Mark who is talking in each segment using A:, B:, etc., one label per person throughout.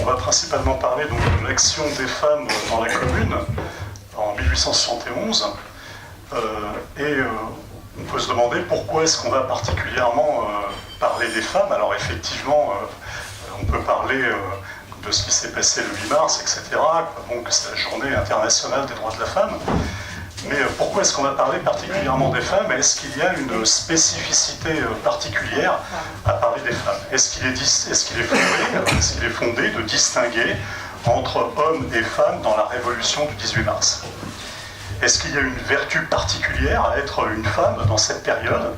A: va principalement parler donc, de l'action des femmes dans la commune en 1871. On peut se demander pourquoi est-ce qu'on va particulièrement parler des femmes. Alors effectivement, on peut parler de ce qui s'est passé le 8 mars, etc. Donc c'est la journée internationale des droits de la femme. Mais pourquoi est-ce qu'on va parler particulièrement des femmes? Est-ce qu'il y a une spécificité particulière à parler des femmes? Est-ce qu'il est fondé de distinguer entre hommes et femmes dans la révolution du 18 mars? Est-ce qu'il y a une vertu particulière à être une femme dans cette période?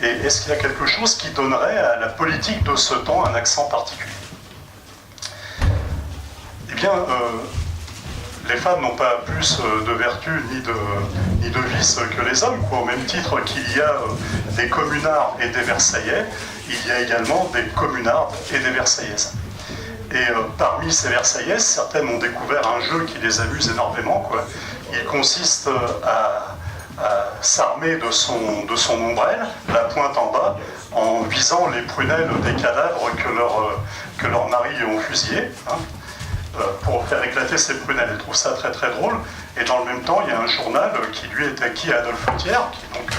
A: Et est-ce qu'il y a quelque chose qui donnerait à la politique de ce temps un accent particulier? Eh bien, les femmes n'ont pas plus de vertus ni de vices que les hommes, quoi. Au même titre qu'il y a des communards et des Versaillais, il y a également des communardes et des Versaillaises. Et parmi ces Versaillaises, certaines ont découvert un jeu qui les amuse énormément, quoi. Il consiste à s'armer de son ombrelle, la pointe en bas, en visant les prunelles des cadavres que leurs maris ont fusillés, hein, pour faire éclater ses prunelles. Elle trouve ça très très drôle. Et dans le même temps, il y a un journal qui lui est acquis à Adolphe Thiers, qui donc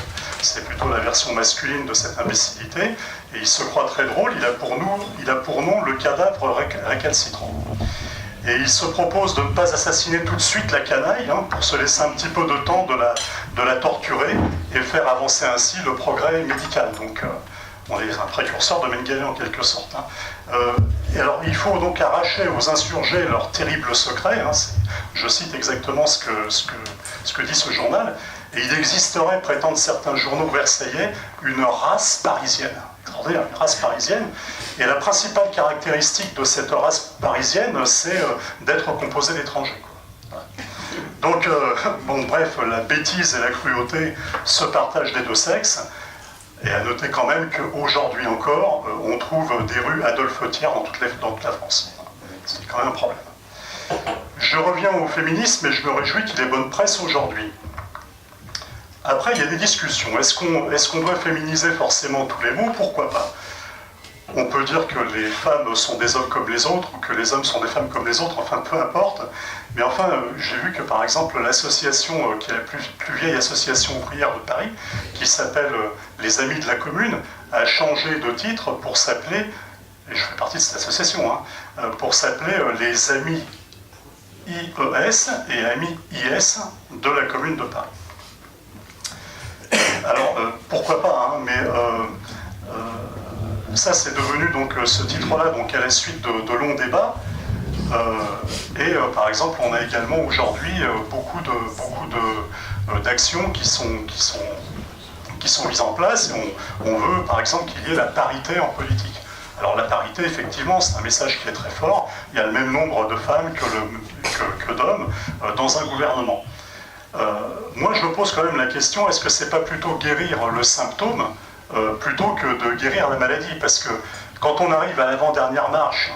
A: c'est plutôt la version masculine de cette imbécilité, et il se croit très drôle. Il a pour nom le cadavre récalcitrant. Et il se propose de ne pas assassiner tout de suite la canaille, hein, pour se laisser un petit peu de temps de la torturer et faire avancer ainsi le progrès médical. Donc on est un précurseur de Mengele en quelque sorte. Hein. Et alors il faut donc arracher aux insurgés leur terrible secret, hein, je cite exactement ce que dit ce journal, et il existerait, prétendent certains journaux versaillais, une race parisienne. Une race parisienne, et la principale caractéristique de cette race parisienne, c'est d'être composée d'étrangers. Donc, bon, bref, la bêtise et la cruauté se partagent des deux sexes, et à noter quand même qu'aujourd'hui encore, on trouve des rues Adolphe Thiers dans toute la France. C'est quand même un problème. Je reviens au féminisme, et je me réjouis qu'il ait bonne presse aujourd'hui. Après, il y a des discussions. Est-ce qu'on doit féminiser forcément tous les mots? Pourquoi pas? On peut dire que les femmes sont des hommes comme les autres, ou que les hommes sont des femmes comme les autres, enfin, peu importe. Mais enfin, j'ai vu que, par exemple, l'association, qui est la plus vieille association ouvrière de Paris, qui s'appelle les Amis de la Commune, a changé de titre pour s'appeler, et je fais partie de cette association, hein, pour s'appeler les Amis IES et Amis IS de la Commune de Paris. Alors, pourquoi pas, hein, mais ça c'est devenu donc ce titre-là, donc à la suite de longs débats. Par exemple, on a également aujourd'hui beaucoup d'actions qui sont mises en place, et on veut par exemple qu'il y ait la parité en politique. Alors la parité, effectivement, c'est un message qui est très fort. Il y a le même nombre de femmes que d'hommes dans un gouvernement. Moi, je me pose quand même la question, est-ce que c'est pas plutôt guérir le symptôme plutôt que de guérir la maladie? Parce que quand on arrive à l'avant-dernière marche,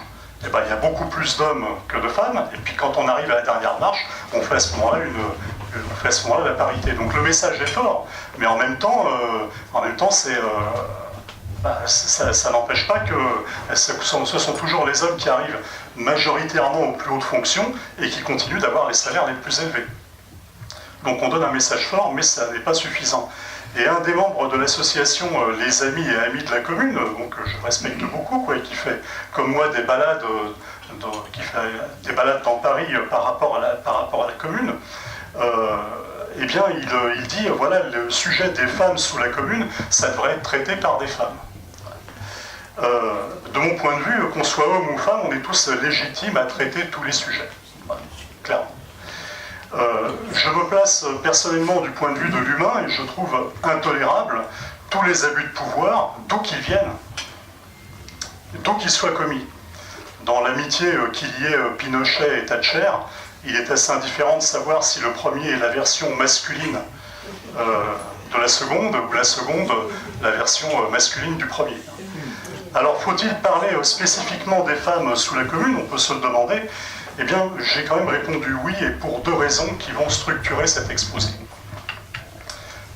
A: eh ben, il y a beaucoup plus d'hommes que de femmes, et puis quand on arrive à la dernière marche, on fait à ce moment-là la parité. Donc le message est fort, mais en même temps ça n'empêche pas que ce sont toujours les hommes qui arrivent majoritairement aux plus hautes fonctions et qui continuent d'avoir les salaires les plus élevés. Donc on donne un message fort, mais ça n'est pas suffisant. Et un des membres de l'association Les Amis et Amis de la Commune, donc je respecte beaucoup, quoi, qui fait comme moi des balades, dans Paris par rapport à la Commune, eh bien il dit, voilà, le sujet des femmes sous la Commune, ça devrait être traité par des femmes. De mon point de vue, qu'on soit homme ou femme, on est tous légitimes à traiter tous les sujets, voilà, clairement. Je me place personnellement du point de vue de l'humain et je trouve intolérable tous les abus de pouvoir, d'où qu'ils viennent, d'où qu'ils soient commis. Dans l'amitié qu'il y ait Pinochet et Thatcher, il est assez indifférent de savoir si le premier est la version masculine de la seconde, ou la seconde la version masculine du premier. Alors faut-il parler spécifiquement des femmes sous la Commune? On peut se le demander. Eh bien, j'ai quand même répondu oui, et pour deux raisons qui vont structurer cet exposé.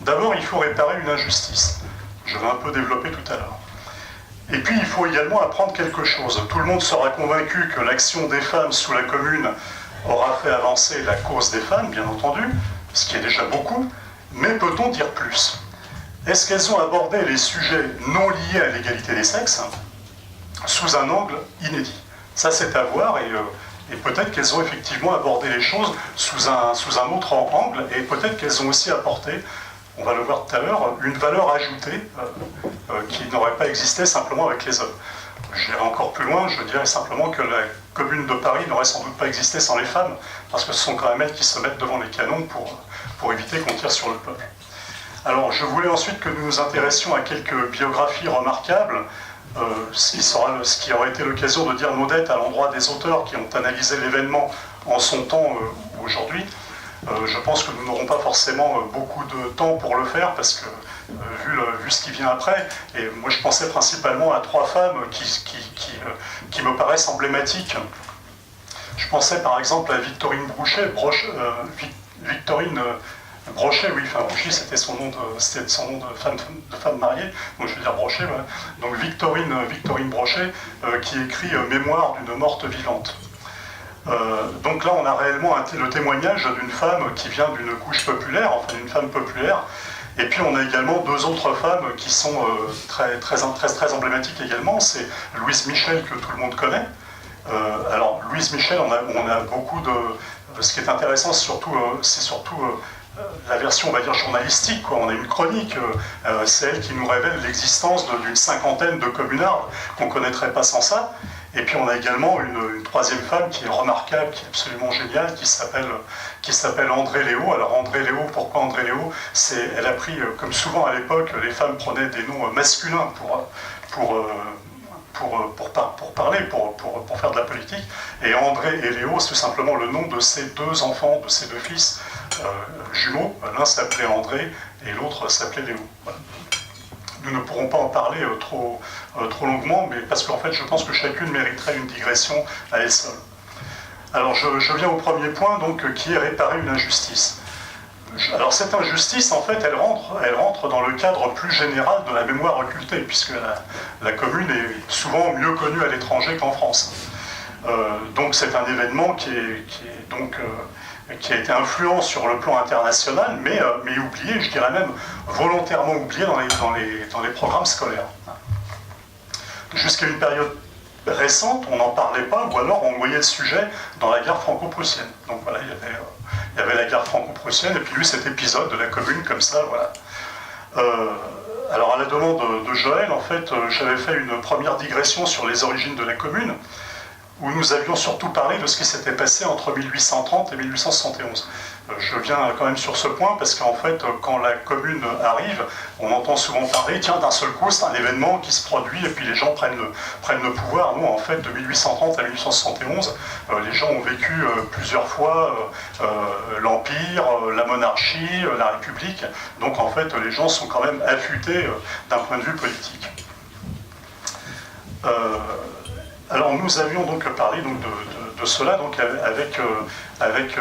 A: D'abord, il faut réparer une injustice. Je vais un peu développer tout à l'heure. Et puis il faut également apprendre quelque chose. Tout le monde sera convaincu que l'action des femmes sous la Commune aura fait avancer la cause des femmes, bien entendu, ce qui est déjà beaucoup, mais peut-on dire plus? Est-ce qu'elles ont abordé les sujets non liés à l'égalité des sexes sous un angle inédit? Ça, c'est à voir, et peut-être qu'elles ont effectivement abordé les choses sous un autre angle, et peut-être qu'elles ont aussi apporté, on va le voir tout à l'heure, une valeur ajoutée qui n'aurait pas existé simplement avec les hommes. J'irai encore plus loin, je dirais simplement que la Commune de Paris n'aurait sans doute pas existé sans les femmes, parce que ce sont quand même elles qui se mettent devant les canons pour éviter qu'on tire sur le peuple. Alors, je voulais ensuite que nous nous intéressions à quelques biographies remarquables, ce qui aurait été l'occasion de dire nos dettes à l'endroit des auteurs qui ont analysé l'événement en son temps aujourd'hui. Je pense que nous n'aurons pas forcément beaucoup de temps pour le faire, parce que, vu ce qui vient après, et moi je pensais principalement à 3 femmes qui me paraissent emblématiques. Je pensais par exemple à Victorine Brochet, oui, enfin Brochet c'était son nom de femme mariée, donc je veux dire Brochet, voilà. Donc Victorine Brochet, qui écrit Mémoire d'une morte vivante. Donc là on a réellement le témoignage d'une femme qui vient d'une couche populaire, enfin d'une femme populaire, et puis on a également 2 autres femmes qui sont très emblématiques également, c'est Louise Michel que tout le monde connaît. Alors Louise Michel, on a beaucoup de... Ce qui est intéressant, c'est surtout la version, on va dire, journalistique, quoi. On a une chronique, c'est elle qui nous révèle l'existence d'une 50aine de communards qu'on ne connaîtrait pas sans ça. Et puis on a également une 3e femme qui est remarquable, qui est absolument géniale, qui s'appelle André Léo. Alors André Léo, pourquoi André Léo? Elle a pris, comme souvent à l'époque, les femmes prenaient des noms masculins pour parler, pour faire de la politique. Et André et Léo, c'est simplement le nom de ses 2 enfants, de ses 2 fils jumeaux. L'un s'appelait André et l'autre s'appelait Léo. Voilà. Nous ne pourrons pas en parler trop longuement, mais parce qu'en fait, je pense que chacune mériterait une digression à elle seule. Alors, je viens au premier point, donc, qui est réparer une injustice. Alors, cette injustice, en fait, elle rentre dans le cadre plus général de la mémoire occultée, puisque la Commune est souvent mieux connue à l'étranger qu'en France. Donc, c'est un événement qui a été influent sur le plan international, mais oublié, je dirais même volontairement oublié dans les programmes scolaires. Jusqu'à une période récente, on n'en parlait pas, ou alors on voyait le sujet dans la guerre franco-prussienne. Donc voilà, il y avait la guerre franco-prussienne, et puis lui, cet épisode de la Commune, comme ça, voilà. Alors à la demande de Joël, en fait, j'avais fait une première digression sur les origines de la Commune, où nous avions surtout parlé de ce qui s'était passé entre 1830 et 1871. Je viens quand même sur ce point, parce qu'en fait, quand la Commune arrive, on entend souvent parler, tiens, d'un seul coup, c'est un événement qui se produit, et puis les gens prennent le pouvoir. Non, en fait, de 1830 à 1871, les gens ont vécu plusieurs fois l'Empire, la monarchie, la République, donc en fait, les gens sont quand même affûtés d'un point de vue politique. Alors nous avions donc parlé donc, de cela donc, avec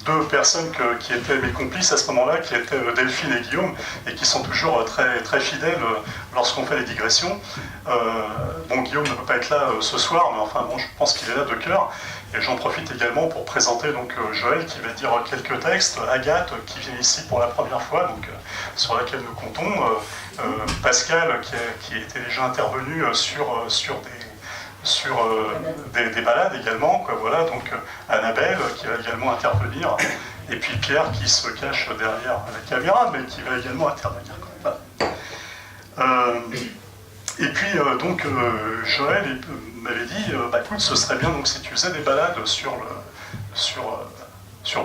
A: 2 personnes qui étaient mes complices à ce moment-là, qui étaient Delphine et Guillaume, et qui sont toujours très fidèles lorsqu'on fait les digressions. Bon, Guillaume ne peut pas être là ce soir, mais enfin bon, je pense qu'il est là de cœur. Et j'en profite également pour présenter donc Joël qui va dire quelques textes, Agathe qui vient ici pour la première fois, donc sur laquelle nous comptons, Pascal qui était déjà intervenu sur des balades également, quoi, voilà, donc Annabelle qui va également intervenir, et puis Pierre qui se cache derrière la caméra, mais qui va également intervenir. Voilà. Et puis donc Joël m'avait dit, bah écoute, ce serait bien donc si tu faisais des balades sur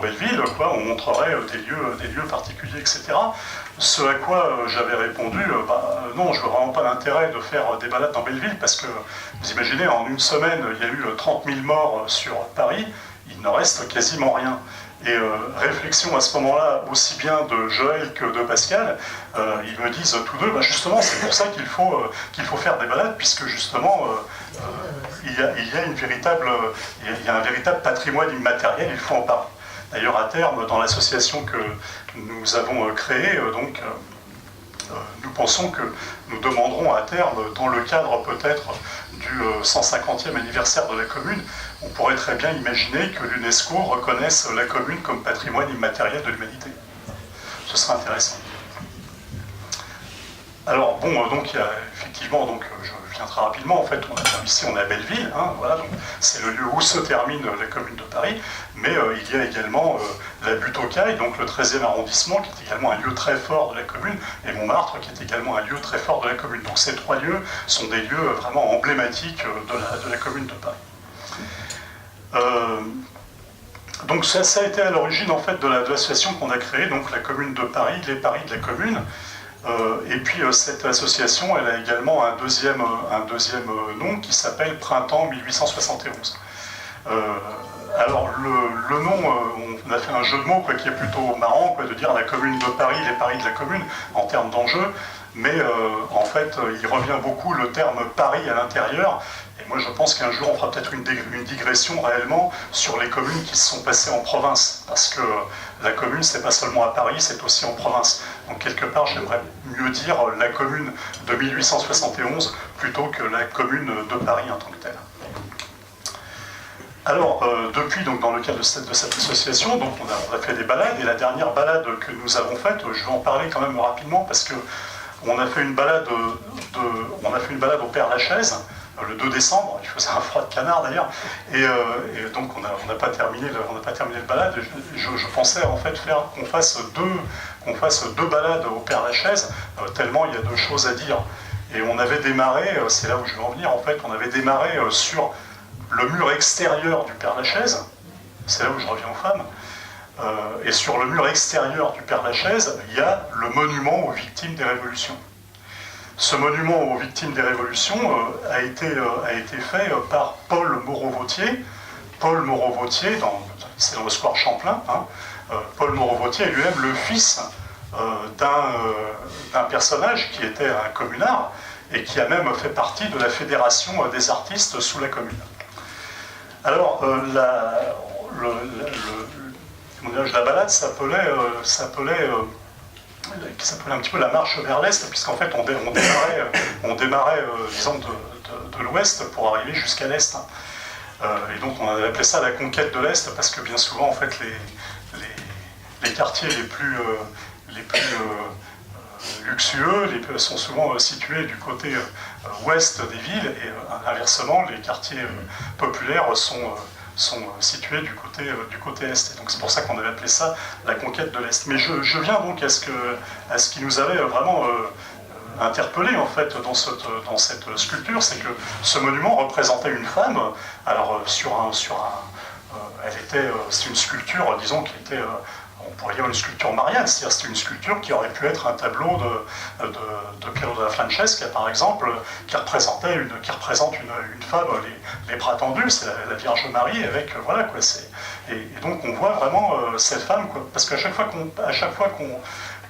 A: Belleville, quoi, on montrerait des lieux particuliers, etc. Ce à quoi j'avais répondu, non, je vois vraiment pas l'intérêt de faire des balades dans Belleville, parce que, vous imaginez, en une semaine, il y a eu 30 000 morts sur Paris, il ne reste quasiment rien. Et réflexion à ce moment-là, aussi bien de Joël que de Pascal, ils me disent tous 2, justement, c'est pour ça qu'il faut faire des balades, puisque justement, il y a un véritable patrimoine immatériel, il faut en parler. D'ailleurs, à terme, dans l'association que nous avons créée, nous pensons que nous demanderons à terme, dans le cadre peut-être du 150e anniversaire de la commune, on pourrait très bien imaginer que l'UNESCO reconnaisse la commune comme patrimoine immatériel de l'humanité. Ce serait intéressant. Alors bon, donc il y a effectivement, donc je viens très rapidement, en fait, ici on est à Belleville, hein, voilà, c'est le lieu où se termine la commune de Paris, mais il y a également la butte aux Cailles, donc le 13e arrondissement, qui est également un lieu très fort de la commune, et Montmartre, qui est également un lieu très fort de la commune. Donc ces trois lieux sont des lieux vraiment emblématiques de la commune de Paris. Donc ça a été à l'origine en fait de l'association qu'on a créée, donc la commune de Paris, les Paris de la commune. Et puis cette association, elle a également un deuxième nom qui s'appelle Printemps 1871. Alors le nom, on a fait un jeu de mots qui est plutôt marrant, de dire la commune de Paris, les Paris de la commune, en termes d'enjeu, mais en fait il revient beaucoup le terme Paris à l'intérieur. Et moi je pense qu'un jour on fera peut-être une digression réellement sur les communes qui se sont passées en province, parce que la commune c'est pas seulement à Paris, c'est aussi en province. Donc quelque part j'aimerais mieux dire la commune de 1871 plutôt que la commune de Paris en tant que telle. Alors depuis, donc, dans le cadre de cette association, donc, on a fait des balades, et la dernière balade que nous avons faite, je vais en parler quand même rapidement parce que on a fait une balade au Père-Lachaise, le 2 décembre, il faisait un froid de canard d'ailleurs, et donc on n'a pas terminé le balade. Je pensais en fait qu'on fasse deux balades au Père-Lachaise, tellement il y a deux choses à dire. Et on avait démarré, c'est là où je veux en venir en fait, on avait démarré sur le mur extérieur du Père-Lachaise, c'est là où je reviens aux femmes, et sur le mur extérieur du Père-Lachaise, il y a le monument aux victimes des révolutions. Ce monument aux victimes des révolutions a été fait par Paul Moreau-Vautier. Paul Moreau-Vautier, c'est dans le square Champlain, hein. Paul Moreau-Vautier est lui-même le fils d'un personnage qui était un communard et qui a même fait partie de la fédération des artistes sous la commune. Alors, la balade s'appelait un petit peu la marche vers l'Est, puisqu'en fait on démarrait disons, de l'Ouest pour arriver jusqu'à l'Est. Et donc on avait appelé ça la conquête de l'Est, parce que bien souvent en fait les quartiers les plus luxueux sont souvent situés du côté ouest des villes, et inversement les quartiers populaires sont situés du côté est. Et donc c'est pour ça qu'on avait appelé ça la conquête de l'Est. Mais je viens donc à ce qui nous avait vraiment interpellé en fait dans cette sculpture, c'est que ce monument représentait une femme. Alors c'est une sculpture, disons, qui était on pourrait dire une sculpture mariale, c'est-à-dire c'était une sculpture qui aurait pu être un tableau de Piero della Francesca, par exemple, qui représente une femme, les bras tendus, c'est la Vierge Marie, avec, voilà, quoi, et donc on voit vraiment cette femme, quoi, parce qu'à chaque fois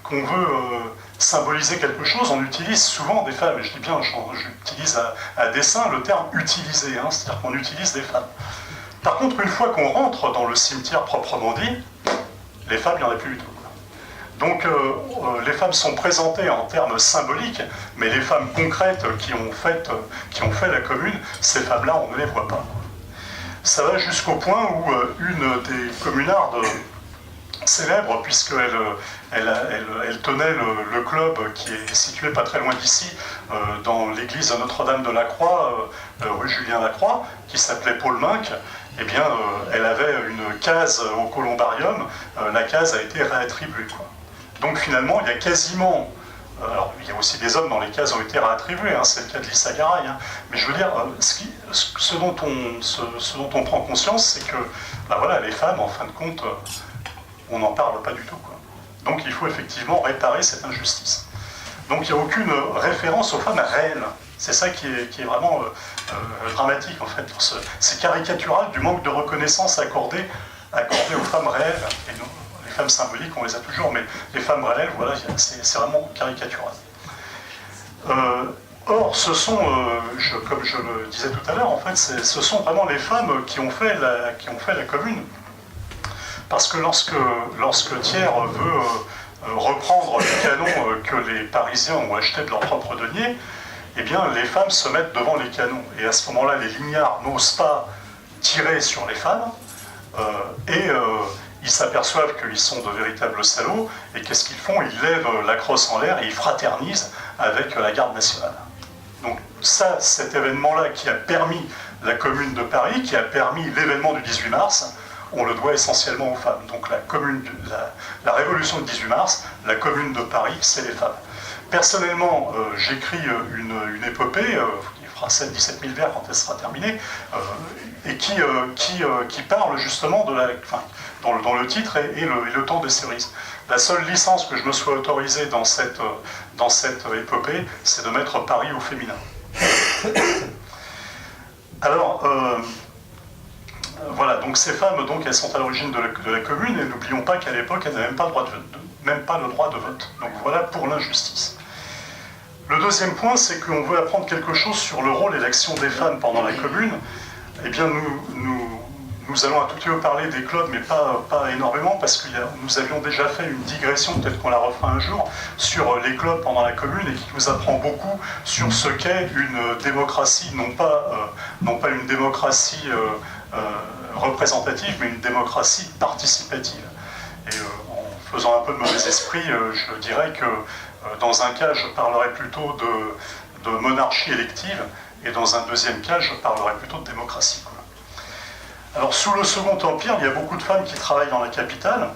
A: qu'on veut symboliser quelque chose, on utilise souvent des femmes, et je dis bien, j'utilise à dessein le terme « utiliser », hein, c'est-à-dire qu'on utilise des femmes. Par contre, une fois qu'on rentre dans le cimetière proprement dit, les femmes, il n'y en a plus du tout. Donc les femmes sont présentées en termes symboliques, mais les femmes concrètes qui ont fait la commune, ces femmes-là, on ne les voit pas. Ça va jusqu'au point où une des communardes célèbres, puisqu'elle tenait le club qui est situé pas très loin d'ici, dans l'église Notre-Dame de la Croix, rue Julien Lacroix, qui s'appelait Paul Minck. Eh bien, elle avait une case au columbarium, la case a été réattribuée, quoi. Donc finalement, il y a quasiment... alors, il y a aussi des hommes dont les cases ont été réattribuées, hein, c'est le cas de Lisa Garay, hein, mais je veux dire, ce dont on prend conscience, c'est que, bah voilà, les femmes, en fin de compte, on n'en parle pas du tout, quoi. Donc il faut effectivement réparer cette injustice. Donc il n'y a aucune référence aux femmes réelles. C'est ça qui est vraiment dramatique, en fait. C'est caricatural du manque de reconnaissance accordée aux femmes réelles. Et non, les femmes symboliques, on les a toujours, mais les femmes réelles, voilà, c'est vraiment caricatural. Or, ce sont, comme je le disais tout à l'heure, en fait, ce sont vraiment les femmes qui ont fait la commune. Parce que lorsque Thiers reprendre les canons que les Parisiens ont achetés de leur propre denier, eh bien, les femmes se mettent devant les canons. Et à ce moment-là, les lignards n'osent pas tirer sur les femmes, ils s'aperçoivent qu'ils sont de véritables salauds, et qu'est-ce qu'ils font? Ils lèvent la crosse en l'air et ils fraternisent avec la garde nationale. Donc ça, cet événement-là qui a permis la Commune de Paris, qui a permis l'événement du 18 mars, on le doit essentiellement aux femmes. Donc la révolution du 18 mars, la Commune de Paris, c'est les femmes. Personnellement, j'écris une épopée, qui fera 17 000 vers quand elle sera terminée, et qui parle justement de dont le titre est le temps des cerises. La seule licence que je me sois autorisé dans cette épopée, c'est de mettre Paris au féminin. Alors, voilà, donc ces femmes, donc, elles sont à l'origine de la Commune, et n'oublions pas qu'à l'époque, elles n'avaient même pas le droit de vote. Donc voilà pour l'injustice. Le deuxième point, c'est qu'on veut apprendre quelque chose sur le rôle et l'action des femmes pendant la Commune. Eh bien, nous allons un tout petit peu parler des clubs, mais pas énormément, parce que nous avions déjà fait une digression, peut-être qu'on la refera un jour, sur les clubs pendant la Commune, et qui nous apprend beaucoup sur ce qu'est une démocratie, non pas une démocratie représentative, mais une démocratie participative. Et en faisant un peu de mauvais esprit, je dirais que dans un cas, je parlerai plutôt de monarchie élective, et dans un deuxième cas, je parlerai plutôt de démocratie. Alors, sous le Second Empire, il y a beaucoup de femmes qui travaillent dans la capitale.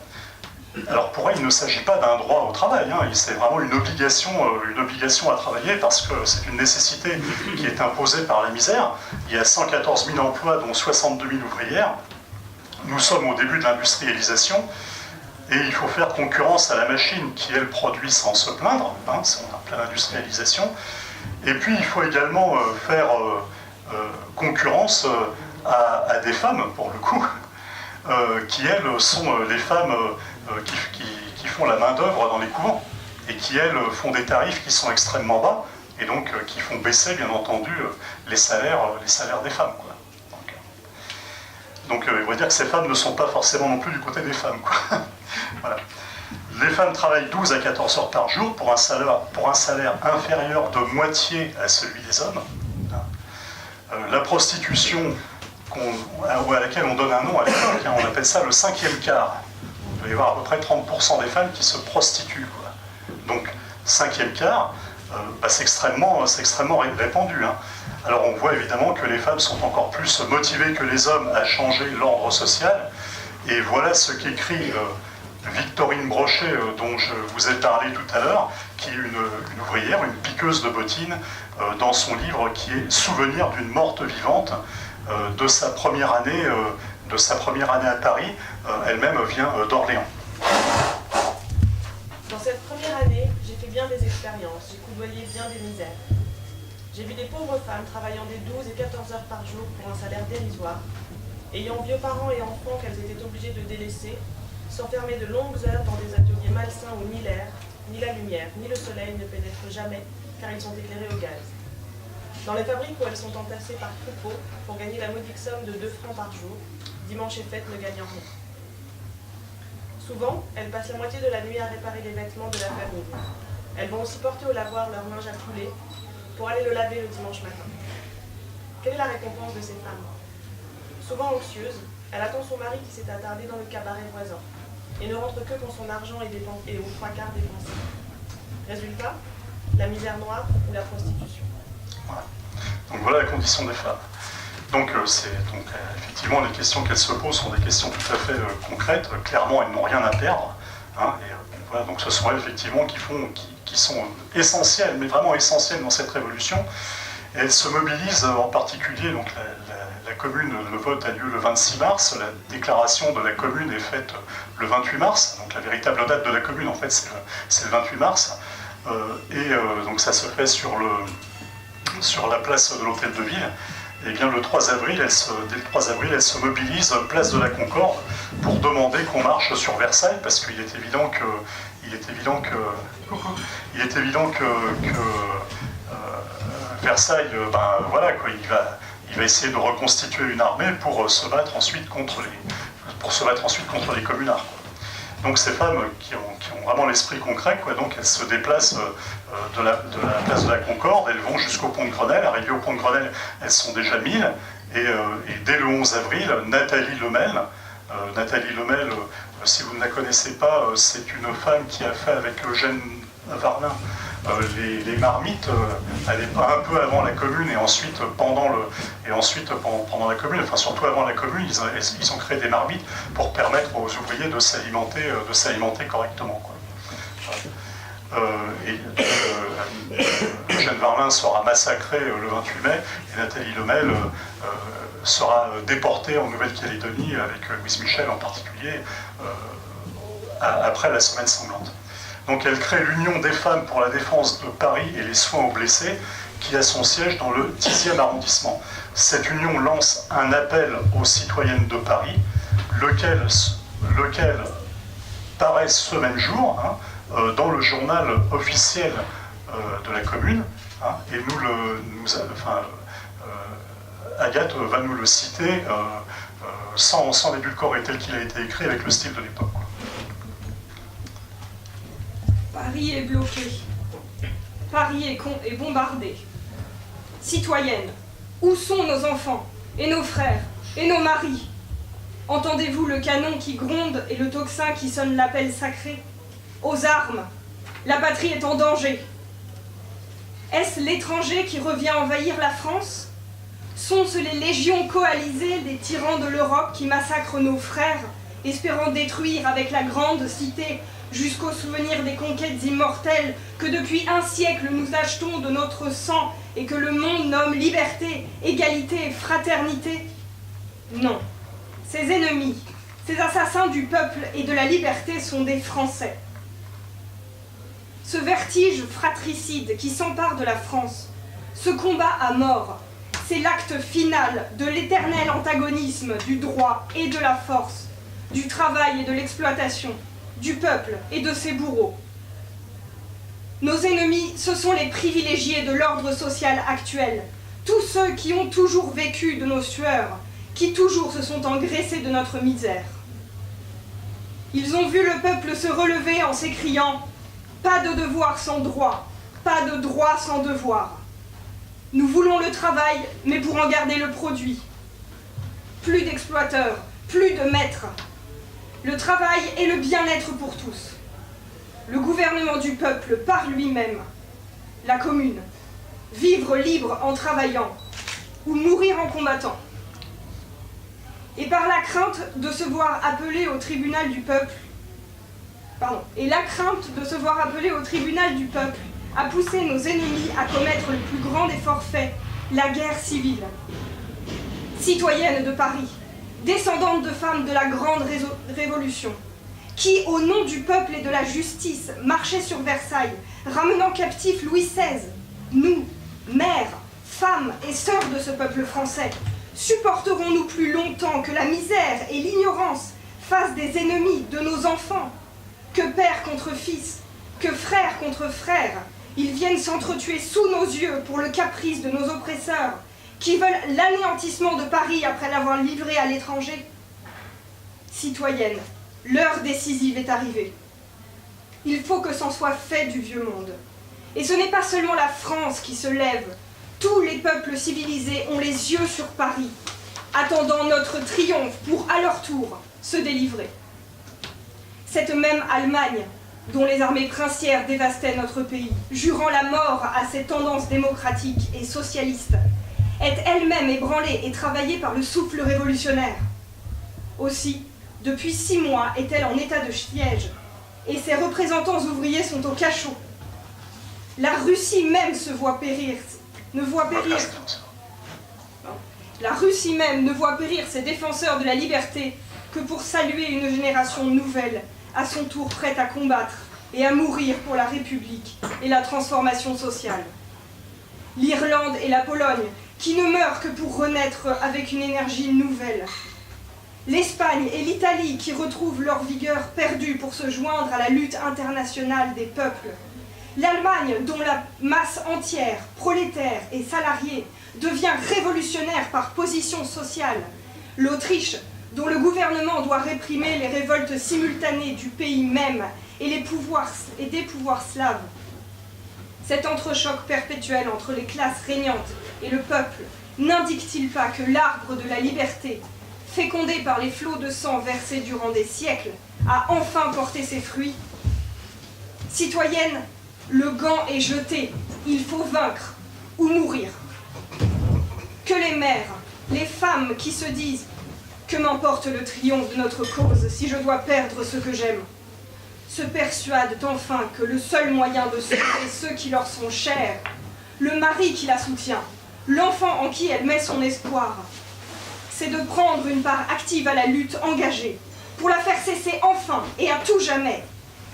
A: Alors, pour elles, il ne s'agit pas d'un droit au travail, hein. C'est vraiment une obligation à travailler, parce que c'est une nécessité qui est imposée par la misère. Il y a 114 000 emplois, dont 62 000 ouvrières. Nous sommes au début de l'industrialisation, et il faut faire concurrence à la machine qui, elle, produit sans se plaindre, hein, on est en pleine industrialisation. Et puis, il faut également faire concurrence à des femmes, pour le coup, qui, elles, sont les femmes qui font la main-d'œuvre dans les couvents, et qui, elles, font des tarifs qui sont extrêmement bas, et donc qui font baisser, bien entendu, les salaires des femmes, quoi. Donc, il faut dire que ces femmes ne sont pas forcément non plus du côté des femmes, quoi. Voilà. Les femmes travaillent 12 à 14 heures par jour pour un salaire inférieur de moitié à celui des hommes. La prostitution, à laquelle on donne un nom à l'époque, on appelle ça le 5e quart. Il doit y avoir à peu près 30% des femmes qui se prostituent, quoi. Donc, 5e quart, c'est extrêmement répandu, hein. Alors on voit évidemment que les femmes sont encore plus motivées que les hommes à changer l'ordre social. Et voilà ce qu'écrit Victorine Brochet, dont je vous ai parlé tout à l'heure, qui est une ouvrière, une piqueuse de bottines, dans son livre qui est Souvenir d'une morte vivante, de sa première année à Paris. Elle-même vient d'Orléans.
B: Dans cette première année, j'ai fait bien des expériences, j'ai coudoyé bien des misères. J'ai vu des pauvres femmes travaillant des 12 et 14 heures par jour pour un salaire dérisoire, ayant vieux parents et enfants qu'elles étaient obligées de délaisser, s'enfermer de longues heures dans des ateliers malsains où ni l'air, ni la lumière, ni le soleil ne pénètrent jamais, car ils sont éclairés au gaz. Dans les fabriques où elles sont entassées par troupeaux pour gagner la modique somme de 2 francs par jour, dimanche et fête ne gagnant rien. Souvent, elles passent la moitié de la nuit à réparer les vêtements de la famille. Elles vont aussi porter au lavoir leur linge à couler pour aller le laver le dimanche matin. Quelle est la récompense de ces femmes? Souvent anxieuse, elle attend son mari qui s'est attardé dans le cabaret voisin et ne rentre que quand son argent est aux 3 quarts dépensé. Résultat, la misère noire ou la prostitution.
A: Voilà. Donc voilà la condition des femmes. Donc, effectivement, les questions qu'elles se posent sont des questions tout à fait concrètes. Clairement, elles n'ont rien à perdre, hein, voilà, donc ce sont elles, effectivement, qui sont essentielles, mais vraiment essentielles dans cette révolution. Et elles se mobilisent en particulier, donc la commune, le vote a lieu le 26 mars, la déclaration de la commune est faite le 28 mars, donc la véritable date de la commune, en fait, c'est le 28 mars. Donc ça se fait sur la place de l'Hôtel de Ville. Et bien le 3 avril, dès le 3 avril, elle se mobilise place de la Concorde pour demander qu'on marche sur Versailles, parce qu'il est évident que Versailles, voilà, quoi, il va essayer de reconstituer une armée pour se battre ensuite contre les communards, quoi. Donc ces femmes qui ont vraiment l'esprit concret, quoi, donc elles se déplacent de la place de la Concorde, elles vont jusqu'au pont de Grenelle. Arrivées au pont de Grenelle, elles sont déjà 1000, et dès le 11 avril, Nathalie Lemel, si vous ne la connaissez pas, c'est une femme qui a fait avec Eugène Varlin les marmites, elle est un peu avant la Commune et ensuite pendant la Commune, enfin surtout avant la Commune, ils ont créé des marmites pour permettre aux ouvriers de s'alimenter correctement, quoi. Eugène Varlin sera massacré le 28 mai et Nathalie Lemel sera déportée en Nouvelle-Calédonie avec Louise Michel en particulier après la Semaine sanglante. Donc elle crée l'Union des femmes pour la défense de Paris et les soins aux blessés, qui a son siège dans le 10e arrondissement. Cette union lance un appel aux citoyennes de Paris, lequel paraît ce même jour dans le journal officiel de la Commune, et Agathe va nous le citer sans l'édulcorer tel qu'il a été écrit avec le style de l'époque.
C: Paris est bloqué. Paris est bombardé. Citoyennes, où sont nos enfants, et nos frères, et nos maris? Entendez-vous le canon qui gronde et le tocsin qui sonne l'appel sacré? Aux armes, la patrie est en danger. Est-ce l'étranger qui revient envahir la France? Sont-ce les légions coalisées des tyrans de l'Europe qui massacrent nos frères, espérant détruire avec la grande cité jusqu'au souvenir des conquêtes immortelles que depuis un siècle nous achetons de notre sang et que le monde nomme liberté, égalité et fraternité? Non. Ces ennemis, ces assassins du peuple et de la liberté sont des Français. Ce vertige fratricide qui s'empare de la France, ce combat à mort, c'est l'acte final de l'éternel antagonisme du droit et de la force, du travail et de l'exploitation, du peuple et de ses bourreaux. Nos ennemis, ce sont les privilégiés de l'ordre social actuel, tous ceux qui ont toujours vécu de nos sueurs, qui toujours se sont engraissés de notre misère. Ils ont vu le peuple se relever en s'écriant « Pas de devoir sans droit, pas de droit sans devoir. Nous voulons le travail, mais pour en garder le produit. Plus d'exploiteurs, plus de maîtres. Le travail est le bien-être pour tous. Le gouvernement du peuple par lui-même. La commune. Vivre libre en travaillant ou mourir en combattant. Et par la crainte de se voir appelé au tribunal du peuple, a poussé nos ennemis à commettre le plus grand des forfaits, la guerre civile. Citoyennes de Paris, descendantes de femmes de la grande révolution, qui, au nom du peuple et de la justice, marchaient sur Versailles, ramenant captif Louis XVI, nous, mères, femmes et sœurs de ce peuple français, supporterons-nous plus longtemps que la misère et l'ignorance fassent des ennemis de nos enfants, que père contre fils, que frère contre frère, ils viennent s'entretuer sous nos yeux pour le caprice de nos oppresseurs, qui veulent l'anéantissement de Paris après l'avoir livré à l'étranger? Citoyennes, l'heure décisive est arrivée. Il faut que c'en soit fait du vieux monde. Et ce n'est pas seulement la France qui se lève. Tous les peuples civilisés ont les yeux sur Paris, attendant notre triomphe pour, à leur tour, se délivrer. Cette même Allemagne, dont les armées princières dévastaient notre pays, jurant la mort à ses tendances démocratiques et socialistes, est elle-même ébranlée et travaillée par le souffle révolutionnaire. Aussi, depuis 6 mois est-elle en état de siège, et ses représentants ouvriers sont au cachot. La Russie même La Russie même ne voit périr ses défenseurs de la liberté que pour saluer une génération nouvelle, à son tour prête à combattre et à mourir pour la République et la transformation sociale. L'Irlande et la Pologne, qui ne meurent que pour renaître avec une énergie nouvelle. L'Espagne et l'Italie, qui retrouvent leur vigueur perdue pour se joindre à la lutte internationale des peuples. L'Allemagne, dont la masse entière, prolétaire et salariée, devient révolutionnaire par position sociale. L'Autriche, dont le gouvernement doit réprimer les révoltes simultanées du pays même et des pouvoirs slaves. Cet entrechoc perpétuel entre les classes régnantes et le peuple n'indique-t-il pas que l'arbre de la liberté, fécondé par les flots de sang versés durant des siècles, a enfin porté ses fruits? Citoyenne, le gant est jeté, il faut vaincre ou mourir. Que les mères, les femmes qui se disent « Que m'emporte le triomphe de notre cause si je dois perdre ce que j'aime ?» se persuadent enfin que le seul moyen de sauver ceux qui leur sont chers, le mari qui la soutient, l'enfant en qui elle met son espoir, c'est de prendre une part active à la lutte engagée, pour la faire cesser enfin et à tout jamais,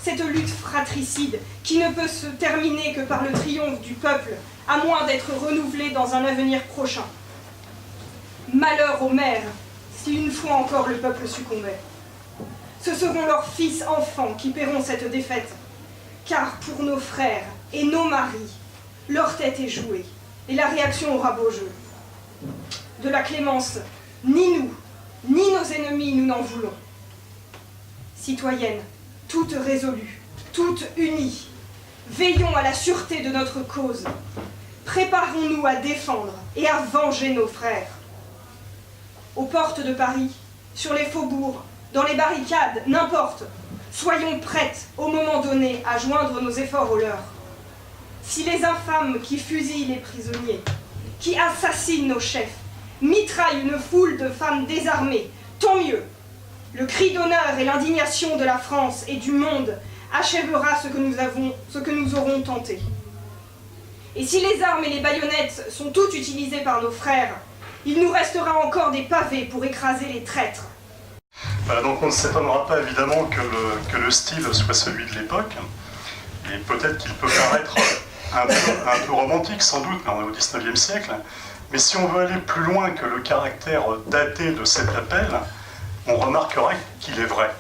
C: cette lutte fratricide qui ne peut se terminer que par le triomphe du peuple, à moins d'être renouvelée dans un avenir prochain. Malheur aux mères, si une fois encore le peuple succombait. Ce seront leurs fils enfants qui paieront cette défaite, car pour nos frères et nos maris, leur tête est jouée, et la réaction aura beau jeu. De la clémence, ni nous, ni nos ennemis nous n'en voulons. Citoyennes, toutes résolues, toutes unies, veillons à la sûreté de notre cause. Préparons-nous à défendre et à venger nos frères. Aux portes de Paris, sur les faubourgs, dans les barricades, n'importe, soyons prêtes au moment donné à joindre nos efforts aux leurs. Si les infâmes qui fusillent les prisonniers, qui assassinent nos chefs, mitraillent une foule de femmes désarmées, tant mieux. Le cri d'honneur et l'indignation de la France et du monde achèvera ce que nous aurons tenté. Et si les armes et les baïonnettes sont toutes utilisées par nos frères, il nous restera encore des pavés pour écraser les traîtres.
A: Voilà, donc on ne s'étonnera pas évidemment que le style soit celui de l'époque, et peut-être qu'il peut paraître un peu romantique sans doute, mais on est au XIXe siècle. Mais si on veut aller plus loin que le caractère daté de cet appel, on remarquera qu'il est vrai,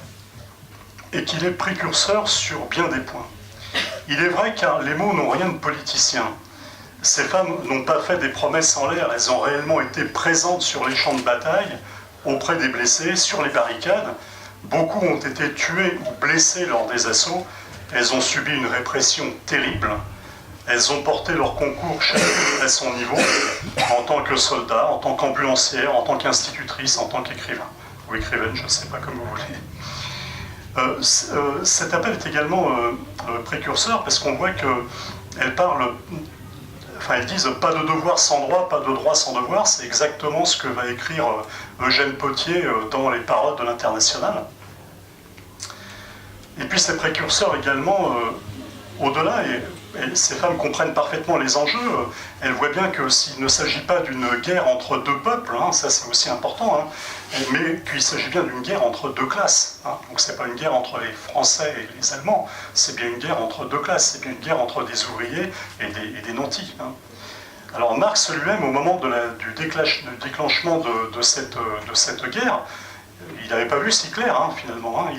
A: et qu'il est précurseur sur bien des points. Il est vrai car les mots n'ont rien de politicien. Ces femmes n'ont pas fait des promesses en l'air, elles ont réellement été présentes sur les champs de bataille, auprès des blessés, sur les barricades. Beaucoup ont été tués ou blessés lors des assauts. Elles ont subi une répression terrible. Elles ont porté leur concours chacune à son niveau, en tant que soldat, en tant qu'ambulancière, en tant qu'institutrice, en tant qu'écrivain. Ou écrivaine, je ne sais pas comme vous voulez. Cet appel est également précurseur parce qu'on voit qu'elles parlent, enfin elles disent pas de devoir sans droit, pas de droit sans devoir. C'est exactement ce que va écrire Eugène Pottier dans les paroles de l'Internationale. Et puis c'est précurseur également au-delà, et ces femmes comprennent parfaitement les enjeux. Elles voient bien que s'il ne s'agit pas d'une guerre entre deux peuples, hein, ça c'est aussi important, hein, mais qu'il s'agit bien d'une guerre entre deux classes. Hein. Donc c'est pas une guerre entre les Français et les Allemands, c'est bien une guerre entre deux classes, c'est bien une guerre entre des ouvriers et des nantis. Hein. Alors Marx lui-même, au moment du déclenchement de cette guerre, il n'avait pas vu si clair, hein, finalement. Hein.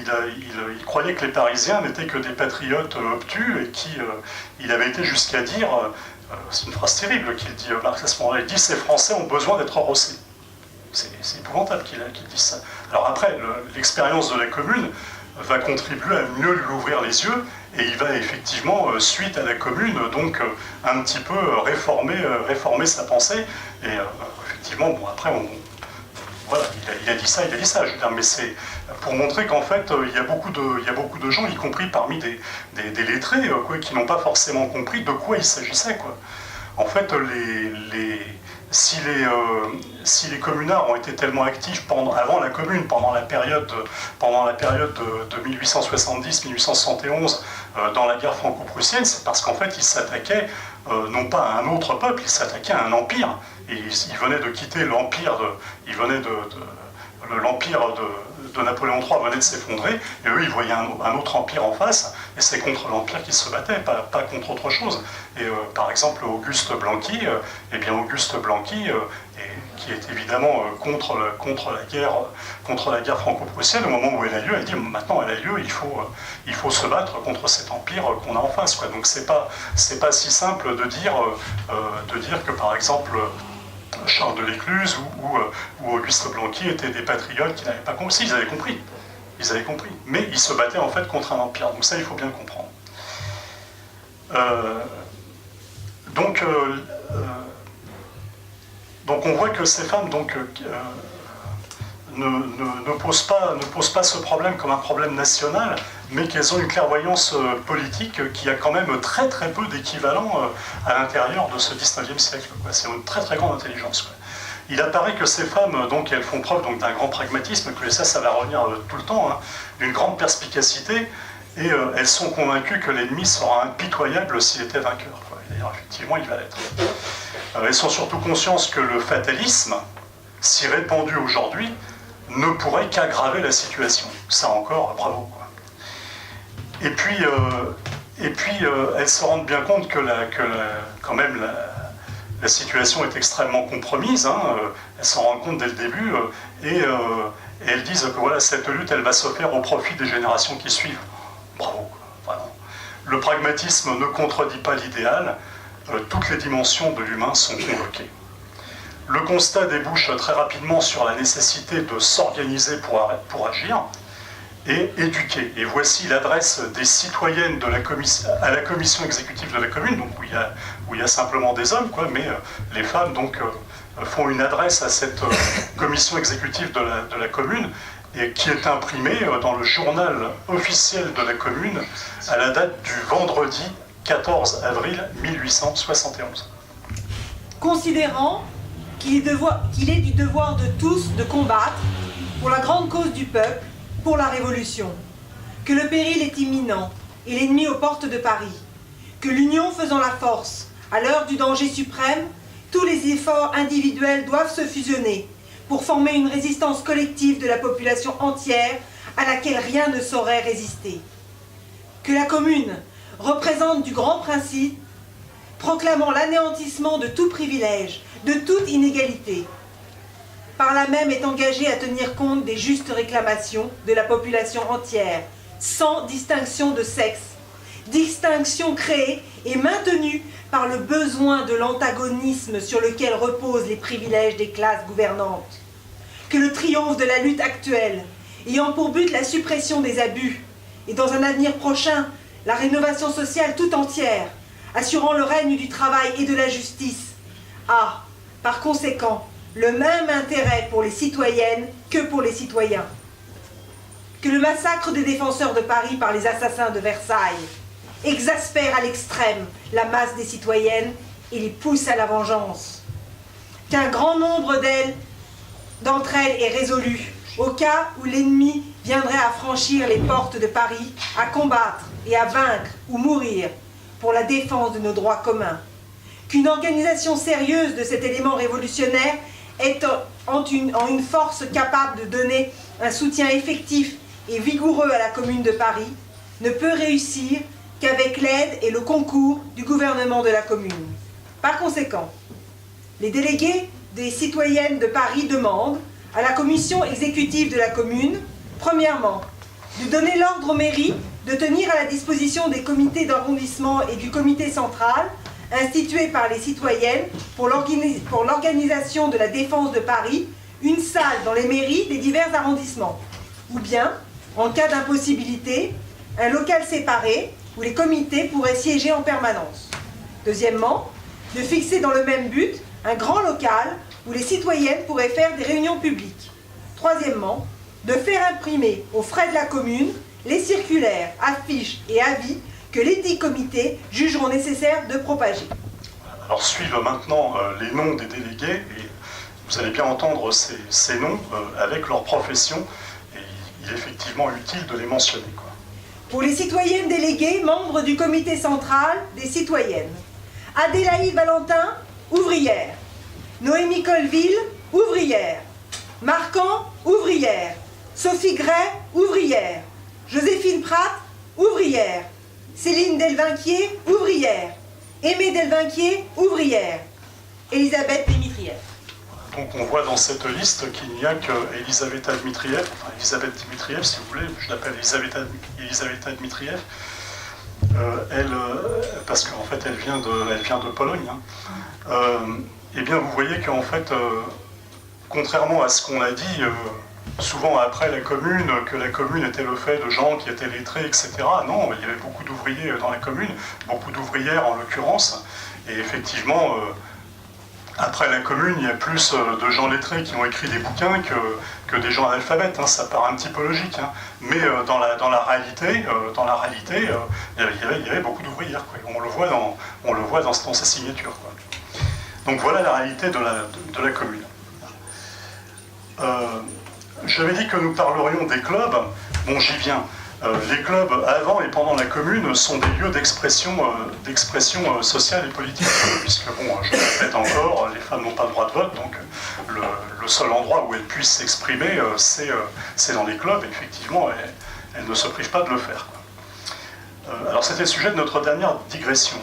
A: Il croyait que les Parisiens n'étaient que des patriotes obtus et il avait été jusqu'à dire, c'est une phrase terrible qu'il dit, Marx à ce moment-là, il dit « ces Français ont besoin d'être rossés ». C'est épouvantable qu'il dise ça. Alors après, l'expérience de la Commune va contribuer à mieux lui ouvrir les yeux et il va effectivement, suite à la Commune, donc un petit peu réformer sa pensée. Et effectivement, bon, après, voilà, il a dit ça, je veux dire, mais c'est pour montrer qu'en fait, il y a beaucoup de gens, y compris parmi des lettrés, qui n'ont pas forcément compris de quoi il s'agissait, quoi. En fait, si les communards ont été tellement actifs avant la Commune, pendant la période de 1870-1871 dans la guerre franco-prussienne, c'est parce qu'en fait, ils s'attaquaient non pas à un autre peuple, ils s'attaquaient à un empire. Et ils venaient de quitter l'empire l'empire de Napoléon III venait de s'effondrer, et eux, ils voyaient un autre empire en face, et c'est contre l'empire qu'ils se battaient, pas contre autre chose. Et par exemple, Auguste Blanqui, qui est évidemment contre la guerre franco-prussienne, au moment où elle a lieu, elle dit maintenant elle a lieu, il faut se battre contre cet empire qu'on a en face, quoi. Donc c'est pas si simple de dire que par exemple Charles de l'Écluse ou Auguste Blanqui étaient des patriotes qui n'avaient pas compris. Ils avaient compris. Ils avaient compris. Mais ils se battaient en fait contre un empire. Donc ça, il faut bien le comprendre. Donc on voit que ces femmes ne posent pas ce problème comme un problème national, mais qu'elles ont une clairvoyance politique qui a quand même très très peu d'équivalent à l'intérieur de ce 19e siècle. C'est une très très grande intelligence. Quoi. Il apparaît que ces femmes, donc, elles font preuve d'un grand pragmatisme, que ça va revenir tout le temps, hein, d'une grande perspicacité, et elles sont convaincues que l'ennemi sera impitoyable s'il était vainqueur. Quoi. Et d'ailleurs, effectivement, il va l'être. Elles sont surtout conscientes que le fatalisme, si répandu aujourd'hui, ne pourrait qu'aggraver la situation. Ça encore, bravo. Quoi. Et puis, elles se rendent bien compte que quand même la situation est extrêmement compromise. Hein, elles s'en rendent compte dès le début et elles disent que voilà, cette lutte, elle va se faire au profit des générations qui suivent. Bravo. Quoi, vraiment. Le pragmatisme ne contredit pas l'idéal. Toutes les dimensions de l'humain sont convoquées. Le constat débouche très rapidement sur la nécessité de s'organiser pour agir et éduquer. Et voici l'adresse des citoyennes à la commission exécutive de la commune, donc où il y a simplement des hommes, quoi, mais les femmes donc, font une adresse à cette commission exécutive de la commune, et qui est imprimée dans le journal officiel de la commune à la date du vendredi 14 avril 1871.
D: Considérant qu'il est du devoir de tous de combattre pour la grande cause du peuple, pour la Révolution, que le péril est imminent et l'ennemi aux portes de Paris, que l'union faisant la force, à l'heure du danger suprême, tous les efforts individuels doivent se fusionner pour former une résistance collective de la population entière à laquelle rien ne saurait résister. Que la commune représente du grand principe, proclamant l'anéantissement de tout privilège, de toute inégalité. Par là même est engagée à tenir compte des justes réclamations de la population entière, sans distinction de sexe, distinction créée et maintenue par le besoin de l'antagonisme sur lequel reposent les privilèges des classes gouvernantes. Que le triomphe de la lutte actuelle, ayant pour but la suppression des abus, et dans un avenir prochain, la rénovation sociale tout entière, assurant le règne du travail et de la justice, a, par conséquent, le même intérêt pour les citoyennes que pour les citoyens. Que le massacre des défenseurs de Paris par les assassins de Versailles exaspère à l'extrême la masse des citoyennes et les pousse à la vengeance. Qu'un grand nombre d'entre elles est résolu, au cas où l'ennemi viendrait à franchir les portes de Paris, à combattre et à vaincre ou mourir pour la défense de nos droits communs. Qu'une organisation sérieuse de cet élément révolutionnaire est en une force capable de donner un soutien effectif et vigoureux à la Commune de Paris, ne peut réussir qu'avec l'aide et le concours du gouvernement de la commune. Par conséquent, les délégués des citoyennes de Paris demandent à la commission exécutive de la commune, premièrement, de donner l'ordre aux mairies de tenir à la disposition des comités d'arrondissement et du comité central institué par les citoyennes pour l'organisation de la défense de Paris, une salle dans les mairies des divers arrondissements, ou bien, en cas d'impossibilité, un local séparé où les comités pourraient siéger en permanence. Deuxièmement, de fixer dans le même but un grand local où les citoyennes pourraient faire des réunions publiques. Troisièmement, de faire imprimer aux frais de la commune les circulaires, affiches et avis que les 10 comités jugeront nécessaire de propager.
A: Alors suivent maintenant les noms des délégués, et vous allez bien entendre ces noms avec leur profession, et il est effectivement utile de les mentionner, quoi.
D: Pour les citoyennes déléguées, membres du comité central des citoyennes. Adélaïde Valentin, ouvrière. Noémie Colville, ouvrière. Marquand, ouvrière. Sophie Gray, ouvrière. Joséphine Pratt, ouvrière. Céline Delvinquier, ouvrière. Aimée Delvinquier, ouvrière. Elisabeth Dimitrieff.
A: Donc on voit dans cette liste qu'il n'y a que Elisaveta Dmitrieff, enfin Elisabeth Dmitrieff si vous voulez, je l'appelle Elisaveta Dmitrieff, parce qu'en fait elle vient de Pologne, hein. eh bien vous voyez qu'en fait, contrairement à ce qu'on a dit, souvent après la commune, que la commune était le fait de gens qui étaient lettrés, etc. Non, il y avait beaucoup d'ouvriers dans la commune, beaucoup d'ouvrières en l'occurrence, et effectivement, après la commune, il y a plus de gens lettrés qui ont écrit des bouquins que des gens analphabètes, hein, ça paraît un petit peu logique, hein. Mais dans la réalité, il y avait beaucoup d'ouvrières, quoi. On le voit dans sa signature, quoi. Donc voilà la réalité de la commune. J'avais dit que nous parlerions des clubs. Bon, j'y viens. Les clubs, avant et pendant la commune, sont des lieux d'expression sociale et politique. Puisque, bon, je le répète encore, les femmes n'ont pas le droit de vote, donc le seul endroit où elles puissent s'exprimer, c'est dans les clubs. Et effectivement, elles ne se privent pas de le faire, quoi. Alors, c'était le sujet de notre dernière digression.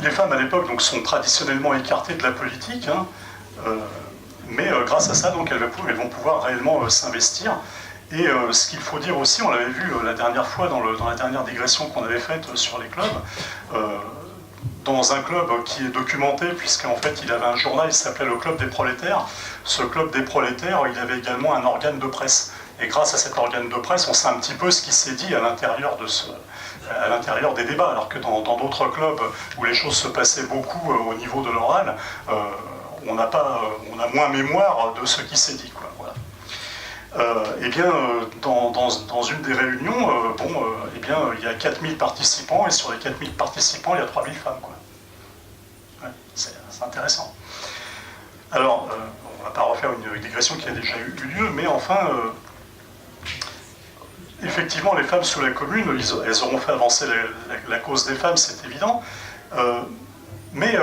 A: Les femmes à l'époque donc, sont traditionnellement écartées de la politique, hein, mais grâce à ça, donc, elles vont pouvoir réellement s'investir. Et ce qu'il faut dire aussi, on l'avait vu la dernière fois dans la dernière digression qu'on avait faite sur les clubs, dans un club qui est documenté, puisqu'en fait il avait un journal, il s'appelait le Club des Prolétaires. Ce Club des Prolétaires, il avait également un organe de presse. Et grâce à cet organe de presse, on sait un petit peu ce qui s'est dit à l'intérieur des débats, alors que dans d'autres clubs où les choses se passaient beaucoup au niveau de l'oral, on a moins mémoire de ce qui s'est dit, quoi. Voilà. Eh bien, dans une des réunions, eh bien, il y a 4000 participants, et sur les 4000 participants, il y a 3000 femmes, quoi. Ouais, c'est intéressant. Alors, on ne va pas refaire une digression qui a déjà eu lieu, mais enfin, effectivement, les femmes sous la commune, elles auront fait avancer la cause des femmes, c'est évident. Mais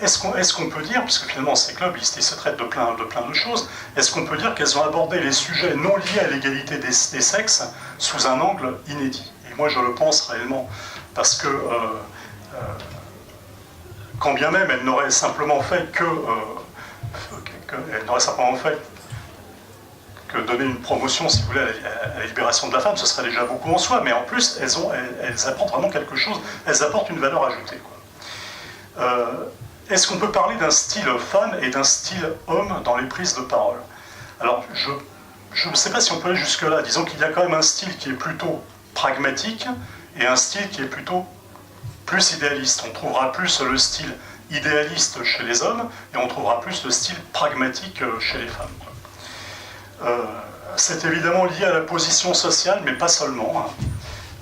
A: est-ce qu'on peut dire, puisque finalement ces clubs, ils se traitent de plein de choses, est-ce qu'on peut dire qu'elles ont abordé les sujets non liés à l'égalité des sexes sous un angle inédit? Et moi je le pense réellement, parce que quand bien même elles n'auraient simplement fait que donner une promotion, si vous voulez, à la libération de la femme, ce serait déjà beaucoup en soi, mais en plus elles apportent vraiment quelque chose, elles apportent une valeur ajoutée, quoi. Est-ce qu'on peut parler d'un style femme et d'un style homme dans les prises de parole? Alors, je ne sais pas si on peut aller jusque-là. Disons qu'il y a quand même un style qui est plutôt pragmatique et un style qui est plutôt plus idéaliste. On trouvera plus le style idéaliste chez les hommes et on trouvera plus le style pragmatique chez les femmes. C'est évidemment lié à la position sociale, mais pas seulement,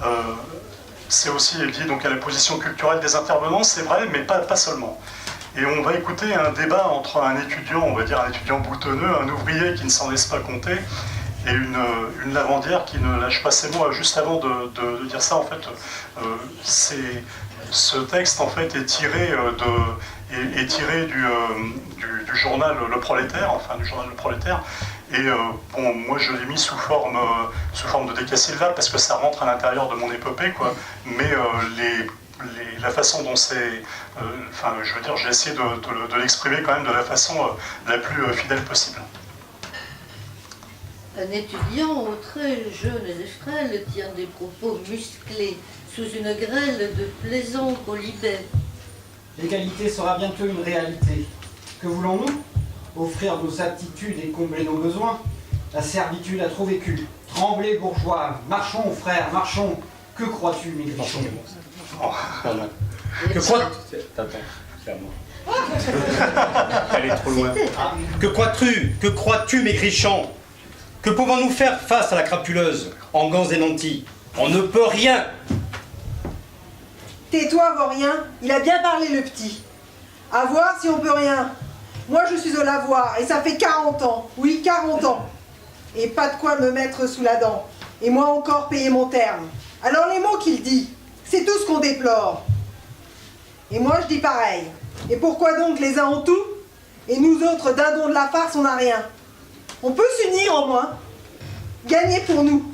A: hein. C'est aussi lié donc à la position culturelle des intervenants, c'est vrai, mais pas seulement. Et on va écouter un débat entre un étudiant, on va dire un étudiant boutonneux, un ouvrier qui ne s'en laisse pas compter, et une lavandière qui ne lâche pas ses mots. Juste avant de dire ça, en fait, ce texte en fait est tiré du journal Le Prolétaire, enfin du journal Le Prolétaire. Et bon, moi je l'ai mis sous forme de décasyllabe parce que ça rentre à l'intérieur de mon épopée, quoi. Mais la façon dont c'est, enfin, je veux dire, j'ai essayé de l'exprimer quand même de la façon la plus fidèle possible.
E: Un étudiant très jeune et frêle tient des propos musclés sous une grêle de plaisants colibets.
F: L'égalité sera bientôt une réalité. Que voulons-nous? Offrir nos aptitudes et combler nos besoins. La servitude a trop vécu. Tremblez, bourgeois. Marchons, frères, marchons. Que crois-tu, Maigrichon?
G: Que crois-tu? Attends, c'est à moi. Elle est trop loin. Que crois-tu, Maigrichon? Que pouvons-nous faire face à la crapuleuse, en gants et nantis? On ne peut rien.
D: Tais-toi, vaurien, il a bien parlé le petit. À voir si on peut rien. Moi je suis au lavoir et ça fait 40 ans, oui 40 ans. Et pas de quoi me mettre sous la dent. Et moi encore payer mon terme. Alors les mots qu'il dit, c'est tout ce qu'on déplore. Et moi je dis pareil. Et pourquoi donc les uns ont tout et nous autres dindons de la farce on n'a rien? On peut s'unir au moins, gagner pour nous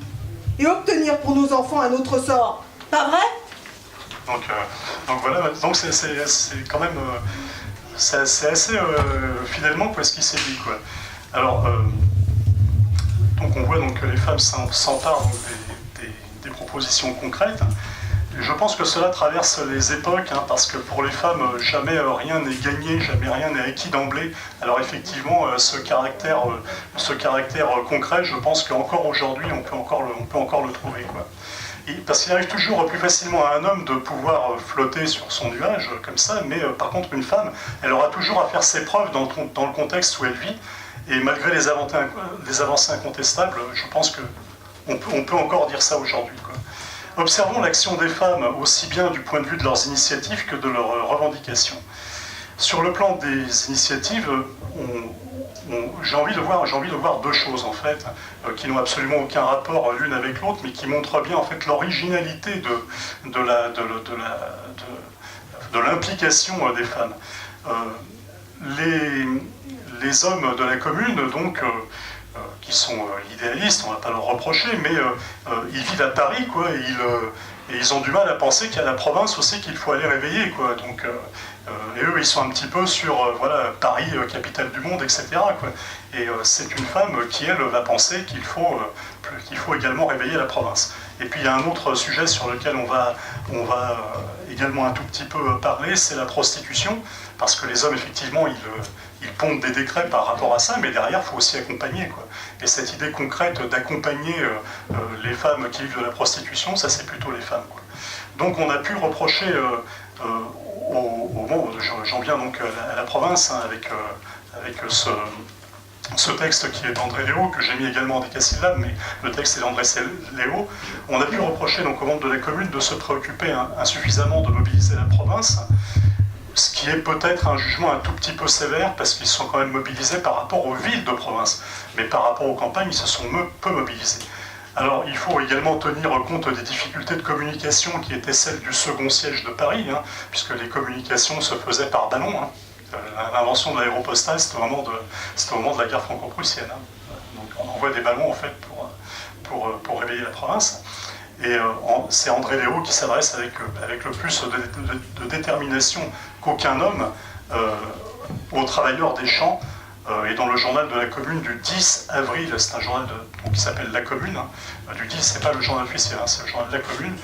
D: et obtenir pour nos enfants un autre sort. Pas vrai?
A: Donc voilà, donc c'est quand même c'est assez fidèlement quoi, ce qui s'est dit, quoi. Alors donc on voit donc que les femmes s'emparent des propositions concrètes. je pense que cela traverse les époques, hein, parce que pour les femmes, jamais rien n'est gagné, jamais rien n'est acquis d'emblée. Alors effectivement, ce caractère concret, je pense qu'encore aujourd'hui, on peut encore le trouver, quoi. Parce qu'il arrive toujours plus facilement à un homme de pouvoir flotter sur son nuage, comme ça, mais par contre, une femme, elle aura toujours à faire ses preuves dans le contexte où elle vit, et malgré les avancées incontestables, je pense qu'on peut encore dire ça aujourd'hui, quoi. Observons l'action des femmes aussi bien du point de vue de leurs initiatives que de leurs revendications. Sur le plan des initiatives, j'ai envie de voir deux choses en fait, qui n'ont absolument aucun rapport l'une avec l'autre, mais qui montrent bien en fait l'originalité de l'implication des femmes. Les hommes de la commune, donc, qui sont idéalistes, on ne va pas leur reprocher, mais ils vivent à Paris, quoi, et ils ont du mal à penser qu'il y a la province aussi qu'il faut aller réveiller, quoi. Donc, et eux, ils sont un petit peu sur voilà, Paris, capitale du monde, etc., quoi. Et c'est une femme qui, elle, va penser qu'il faut également réveiller la province. Et puis il y a un autre sujet sur lequel on va également un tout petit peu parler, c'est la prostitution, parce que les hommes, effectivement, ils pondent des décrets par rapport à ça, mais derrière, il faut aussi accompagner, quoi. Et cette idée concrète d'accompagner les femmes qui vivent de la prostitution, ça, c'est plutôt les femmes, quoi. Donc on a pu reprocher, j'en viens donc à la province, hein, avec ce texte qui est d'André Léo, que j'ai mis également en décasyllabe, mais le texte est d'André Léo, on a pu reprocher donc aux membres de la commune de se préoccuper insuffisamment de mobiliser la province, ce qui est peut-être un jugement un tout petit peu sévère, parce qu'ils sont quand même mobilisés par rapport aux villes de province, mais par rapport aux campagnes, ils se sont peu mobilisés. Alors, il faut également tenir compte des difficultés de communication qui étaient celles du second siège de Paris, hein, puisque les communications se faisaient par ballon, hein. L'invention de l'aéropostale, c'était au moment de la guerre franco-prussienne, hein. Donc, on envoie des ballons, en fait, pour réveiller la province. Et c'est André Léo qui s'adresse avec le plus de détermination qu'aucun homme aux travailleurs des champs, et dans le journal de la commune du 10 avril, c'est un journal qui s'appelle La Commune, hein, du 10, c'est pas le journal officiel, hein, c'est le journal de la commune,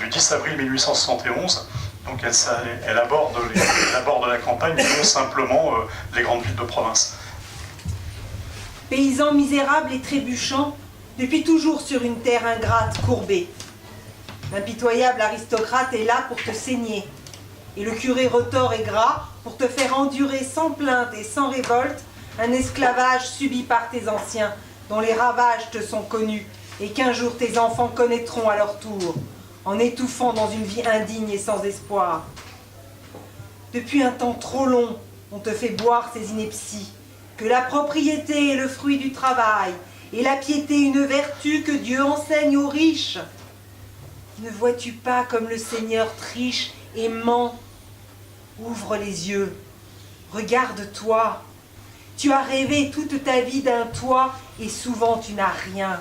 A: du 10 avril 1871, donc elle aborde la campagne, non simplement les grandes villes de province.
D: Paysans misérables et trébuchants, depuis toujours sur une terre ingrate courbée. L'impitoyable aristocrate est là pour te saigner, et le curé retors et gras pour te faire endurer sans plainte et sans révolte un esclavage subi par tes anciens, dont les ravages te sont connus, et qu'un jour tes enfants connaîtront à leur tour, en étouffant dans une vie indigne et sans espoir. Depuis un temps trop long, on te fait boire ces inepties, que la propriété est le fruit du travail, et la piété une vertu que Dieu enseigne aux riches. Ne vois-tu pas comme le Seigneur triche et ment? Ouvre les yeux, regarde-toi. Tu as rêvé toute ta vie d'un toit et souvent tu n'as rien.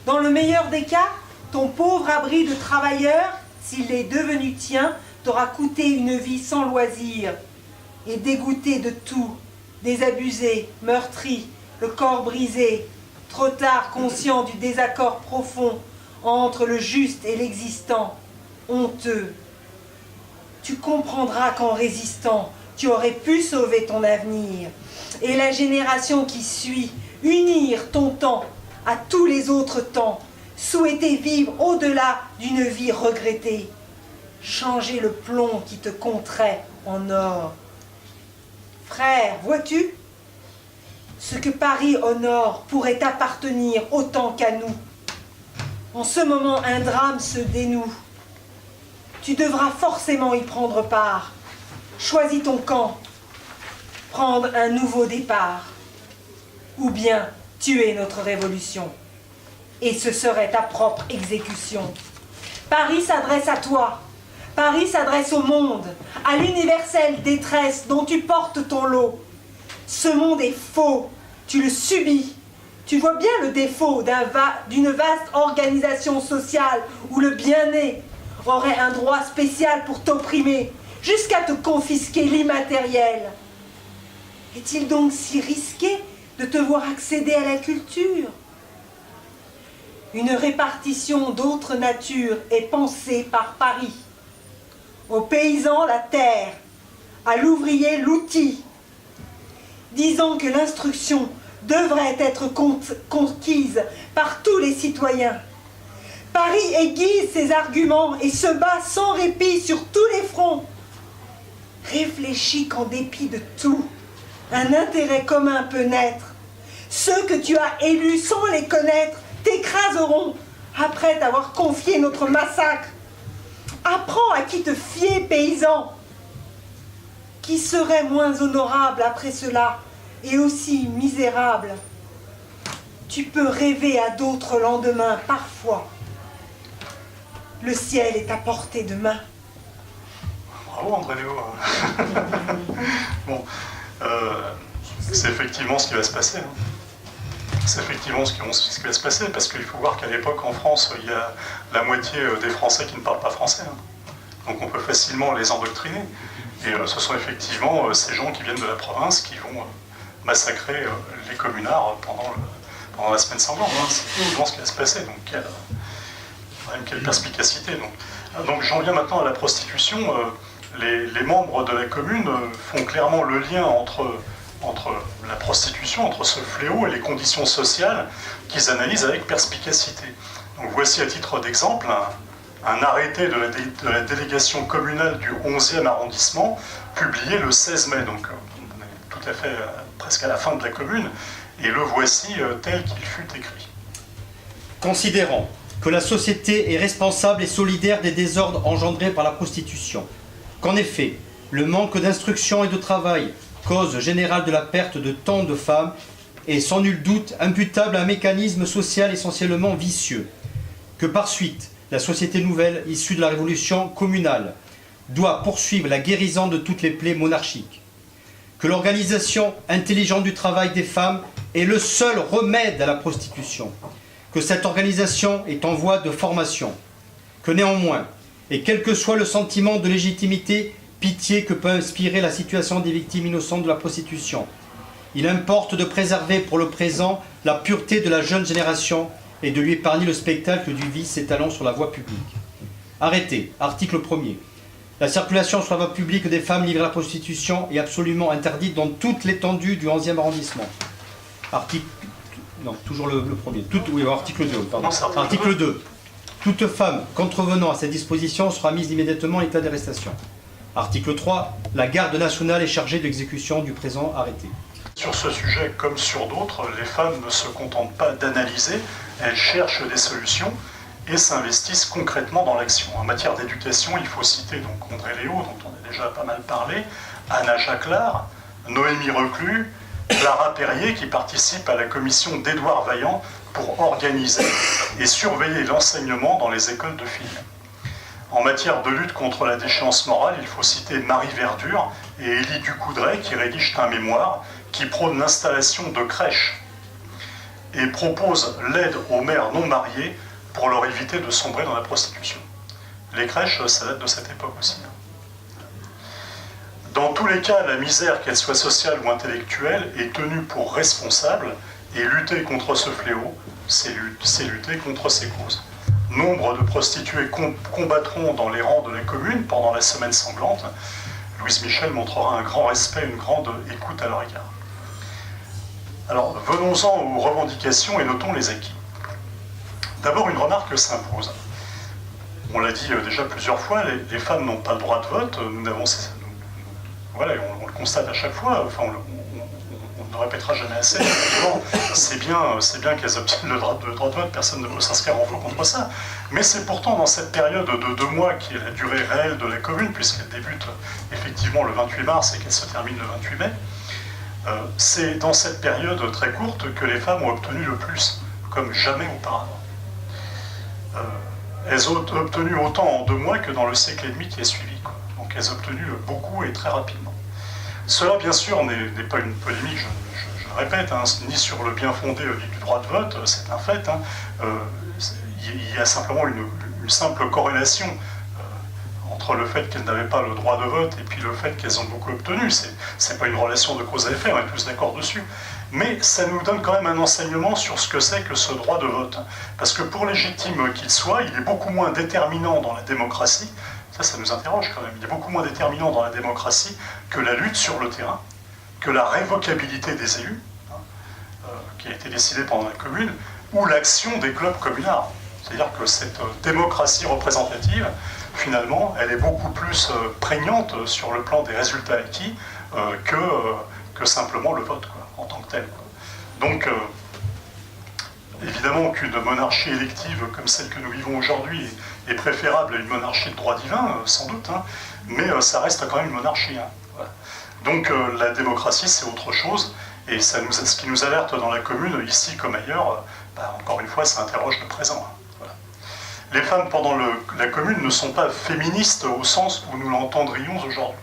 D: Dans le meilleur des cas, ton pauvre abri de travailleur, s'il est devenu tien, t'aura coûté une vie sans loisir. Et dégoûté de tout, désabusé, meurtri, le corps brisé, trop tard conscient du désaccord profond entre le juste et l'existant, honteux. Tu comprendras qu'en résistant, tu aurais pu sauver ton avenir, et la génération qui suit, unir ton temps à tous les autres temps, souhaiter vivre au-delà d'une vie regrettée, changer le plomb qui te compterait en or. Frère, vois-tu, ce que Paris honore pourrait appartenir autant qu'à nous. En ce moment, un drame se dénoue. Tu devras forcément y prendre part. Choisis ton camp. Prendre un nouveau départ. Ou bien tuer notre révolution. Et ce serait ta propre exécution. Paris s'adresse à toi. Paris s'adresse au monde, à l'universelle détresse dont tu portes ton lot. Ce monde est faux, tu le subis. Tu vois bien le défaut d'une vaste organisation sociale où le bien-né aurait un droit spécial pour t'opprimer, jusqu'à te confisquer l'immatériel. Est-il donc si risqué de te voir accéder à la culture? Une répartition d'autre nature est pensée par Paris. au paysan la terre, à l'ouvrier l'outil, disant que l'instruction devrait être conquise par tous les citoyens. Paris aiguise ses arguments et se bat sans répit sur tous les fronts. Réfléchis qu'en dépit de tout, un intérêt commun peut naître. Ceux que tu as élus sans les connaître t'écraseront après t'avoir confié notre massacre. Apprends à qui te fier, paysan. Qui serait moins honorable après cela et aussi misérable? Tu peux rêver à d'autres lendemains, parfois. Le ciel est à portée de main.
A: Bravo André Léo. Bon, c'est effectivement ce qui va se passer. C'est effectivement ce qui va se passer, parce qu'il faut voir qu'à l'époque, en France, il y a la moitié des Français qui ne parlent pas français. Donc on peut facilement les endoctriner. Et ce sont effectivement ces gens qui viennent de la province qui vont massacrer les communards pendant la semaine sanglante. C'est effectivement ce qui va se passer. Donc quelle perspicacité. Donc j'en viens maintenant à la prostitution. Les membres de la commune font clairement le lien entre la prostitution, entre ce fléau et les conditions sociales qu'ils analysent avec perspicacité. Donc voici à titre d'exemple un arrêté de la délégation communale du 11e arrondissement, publié le 16 mai, donc on est tout à fait presque à la fin de la commune, et le voici tel qu'il fut écrit.
G: Considérant que la société est responsable et solidaire des désordres engendrés par la prostitution, qu'en effet, le manque d'instruction et de travail, cause générale de la perte de tant de femmes, est sans nul doute imputable à un mécanisme social essentiellement vicieux, que par suite, la société nouvelle, issue de la révolution communale, doit poursuivre la guérison de toutes les plaies monarchiques, que l'organisation intelligente du travail des femmes est le seul remède à la prostitution, que cette organisation est en voie de formation, que néanmoins, et quel que soit le sentiment de légitimité, pitié que peut inspirer la situation des victimes innocentes de la prostitution, il importe de préserver pour le présent la pureté de la jeune génération et de lui épargner le spectacle du vice s'étalant sur la voie publique. Arrêté, article 1er. La circulation sur la voie publique des femmes livrées à la prostitution est absolument interdite dans toute l'étendue du 11e arrondissement. Article... Non, toujours le premier. Oui, article 2, pardon. Article 2. Toute femme contrevenant à cette disposition sera mise immédiatement en état d'arrestation. Article 3. La garde nationale est chargée de l'exécution du présent arrêté.
A: Sur ce sujet, comme sur d'autres, les femmes ne se contentent pas d'analyser, elles cherchent des solutions et s'investissent concrètement dans l'action. En matière d'éducation, il faut citer donc André Léo, dont on a déjà pas mal parlé, Anna Jacquelard, Noémie Reclus, Clara Perrier, qui participe à la commission d'Édouard Vaillant pour organiser et surveiller l'enseignement dans les écoles de filles. En matière de lutte contre la déchéance morale, il faut citer Marie Verdure et Élie Ducoudray qui rédigent un mémoire qui prône l'installation de crèches et propose l'aide aux mères non mariées pour leur éviter de sombrer dans la prostitution. Les crèches, ça date de cette époque aussi. Dans tous les cas, la misère, qu'elle soit sociale ou intellectuelle, est tenue pour responsable, et lutter contre ce fléau, c'est lutter contre ses causes. Nombre de prostituées combattront dans les rangs de la commune pendant la semaine sanglante. Louise Michel montrera un grand respect, une grande écoute à leur égard. Alors, venons-en aux revendications et notons les acquis. D'abord, une remarque s'impose. On l'a dit déjà plusieurs fois, les femmes n'ont pas le droit de vote. Voilà, on le constate à chaque fois. Enfin, on ne répétera jamais assez. C'est bien qu'elles obtiennent le droit de vote. Personne ne peut s'inscrire en faux contre ça. Mais c'est pourtant dans cette période de 2 mois qui est la durée réelle de la commune, puisqu'elle débute effectivement le 28 mars et qu'elle se termine le 28 mai. C'est dans cette période très courte que les femmes ont obtenu le plus, comme jamais auparavant. Elles ont obtenu autant en 2 mois que dans le siècle et demi qui est suivi. Donc elles ont obtenu beaucoup et très rapidement. Cela, bien sûr, n'est pas une polémique, je le répète, ni sur le bien fondé du droit de vote, c'est un fait. Il y a simplement une simple corrélation entre le fait qu'elles n'avaient pas le droit de vote et puis le fait qu'elles ont beaucoup obtenu. C'est pas une relation de cause à effet, on est tous d'accord dessus. Mais ça nous donne quand même un enseignement sur ce que c'est que ce droit de vote. Parce que pour légitime qu'il soit, il est beaucoup moins déterminant dans la démocratie Ça nous interroge quand même. Il est beaucoup moins déterminant dans la démocratie que la lutte sur le terrain, que la révocabilité des élus, qui a été décidée pendant la Commune, ou l'action des clubs communards. C'est-à-dire que cette démocratie représentative, finalement, elle est beaucoup plus prégnante sur le plan des résultats acquis que simplement le vote, quoi, en tant que tel, quoi. Donc, évidemment qu'une monarchie élective comme celle que nous vivons aujourd'hui est préférable à une monarchie de droit divin, sans doute, hein, mais ça reste quand même une monarchie. Hein, voilà. Donc la démocratie, c'est autre chose, et ce qui nous alerte dans la Commune, ici comme ailleurs, encore une fois, ça interroge le présent. Hein, voilà. Les femmes pendant la Commune ne sont pas féministes au sens où nous l'entendrions aujourd'hui.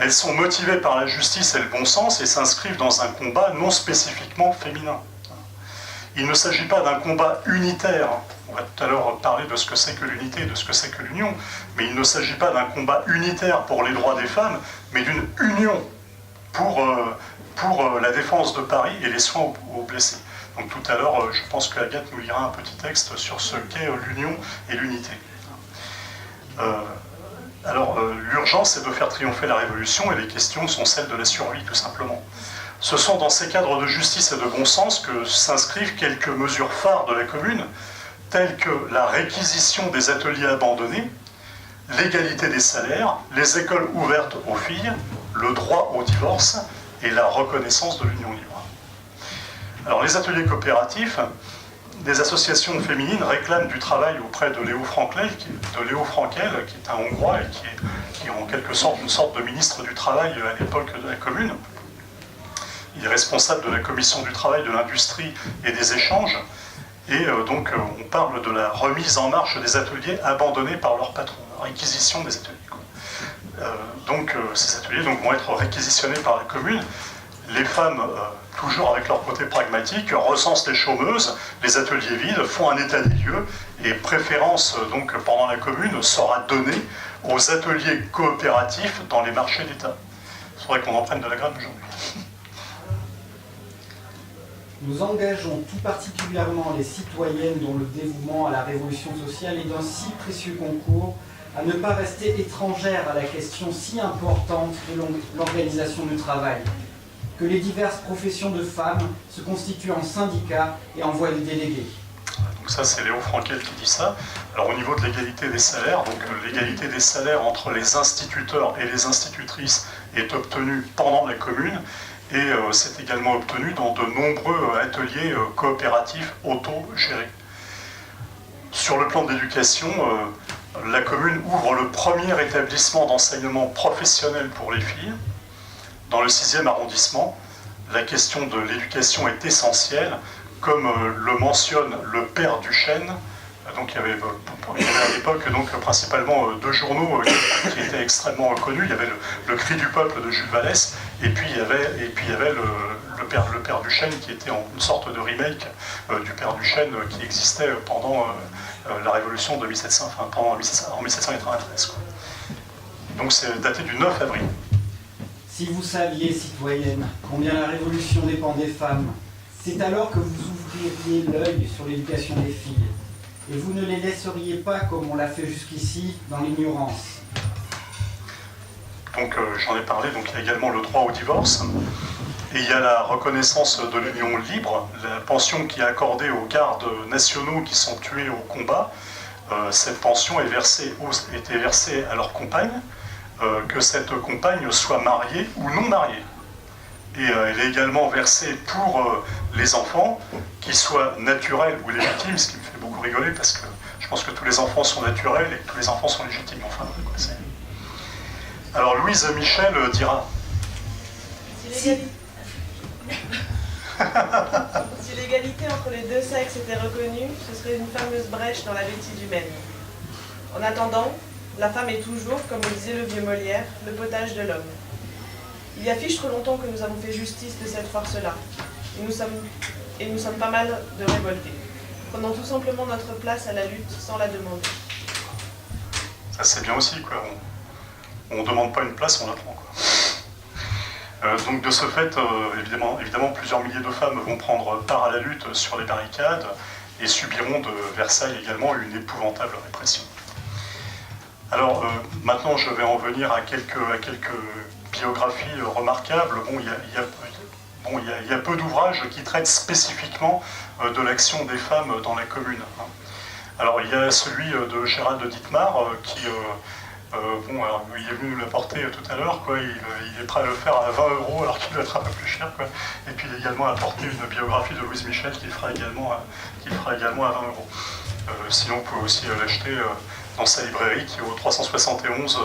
A: Elles sont motivées par la justice et le bon sens et s'inscrivent dans un combat non spécifiquement féminin. Il ne s'agit pas d'un combat unitaire, on va tout à l'heure parler de ce que c'est que l'unité et de ce que c'est que l'union, mais il ne s'agit pas d'un combat unitaire pour les droits des femmes, mais d'une union pour la défense de Paris et les soins aux blessés. Donc tout à l'heure, je pense qu'Agathe nous lira un petit texte sur ce qu'est l'union et l'unité. L'urgence, c'est de faire triompher la Révolution, et les questions sont celles de la survie, tout simplement. Ce sont dans ces cadres de justice et de bon sens que s'inscrivent quelques mesures phares de la Commune, telles que la réquisition des ateliers abandonnés, l'égalité des salaires, les écoles ouvertes aux filles, le droit au divorce et la reconnaissance de l'union libre. Alors les ateliers coopératifs, des associations féminines réclament du travail auprès de Léo Frankel, qui est un Hongrois et qui est en quelque sorte une sorte de ministre du Travail à l'époque de la Commune. Il est responsable de la commission du travail, de l'industrie et des échanges. Et donc on parle de la remise en marche des ateliers abandonnés par leur patron, la réquisition des ateliers. Ces ateliers vont être réquisitionnés par la Commune. Les femmes, toujours avec leur côté pragmatique, recensent les chômeuses, les ateliers vides, font un état des lieux, et préférence pendant la Commune sera donnée aux ateliers coopératifs dans les marchés d'État. Il faudrait qu'on en prenne de la graine aujourd'hui.
F: Nous engageons tout particulièrement les citoyennes dont le dévouement à la révolution sociale est d'un si précieux concours à ne pas rester étrangères à la question si importante de l'organisation du travail, que les diverses professions de femmes se constituent en syndicats et envoient des délégués.
A: Donc ça, c'est Léo Frankel qui dit ça. Alors au niveau de l'égalité des salaires, l'égalité des salaires entre les instituteurs et les institutrices est obtenue pendant la Commune, et c'est également obtenu dans de nombreux ateliers coopératifs autogérés. Sur le plan de l'éducation, la Commune ouvre le premier établissement d'enseignement professionnel pour les filles. Dans le 6e arrondissement, la question de l'éducation est essentielle, comme le mentionne le père Duchesne. Donc il y avait à l'époque principalement deux journaux qui étaient extrêmement connus. Il y avait le Cri du peuple de Jules Vallès, et puis il y avait le père Duchesne qui était une sorte de remake du père Duchesne qui existait pendant la Révolution de 1700, en 1793. Quoi. Donc c'est daté du 9 avril.
F: Si vous saviez, citoyenne, combien la Révolution dépend des femmes, c'est alors que vous ouvririez l'œil sur l'éducation des filles. Et vous ne les laisseriez pas, comme on l'a fait jusqu'ici, dans l'ignorance.
A: Donc j'en ai parlé, donc il y a également le droit au divorce, et il y a la reconnaissance de l'union libre, la pension qui est accordée aux gardes nationaux qui sont tués au combat. Cette pension était versée à leur compagne, que cette compagne soit mariée ou non mariée. Et elle est également versée pour les enfants, qu'ils soient naturels ou légitimes, ce qui me fait beaucoup rigoler parce que je pense que tous les enfants sont naturels et que tous les enfants sont légitimes. Enfin, quoi, c'est... Alors Louise Michel dira...
B: Si l'égalité entre les deux sexes était reconnue, ce serait une fameuse brèche dans la bêtise humaine. En attendant, la femme est toujours, comme le disait le vieux Molière, le potage de l'homme. Il y a fiche trop longtemps que nous avons fait justice de cette force-là, et nous sommes pas mal de révoltés. Prenons tout simplement notre place à la lutte sans la demander.
A: Ça c'est bien aussi, quoi. On ne demande pas une place, on la prend, quoi. Donc de ce fait, évidemment, plusieurs milliers de femmes vont prendre part à la lutte sur les barricades et subiront de Versailles également une épouvantable répression. Alors maintenant, je vais en venir à quelques biographies remarquables. Bon, il y a peu d'ouvrages qui traitent spécifiquement de l'action des femmes dans la commune. Alors il y a celui de Gérald de Dittmar qui, alors, il est venu nous l'apporter tout à l'heure, il est prêt à le faire à 20 € alors qu'il doit être un peu plus cher. Et puis il a également apporté une biographie de Louise Michel qu'il fera également à 20 €. Sinon, vous pouvez aussi l'acheter dans sa librairie qui est au 371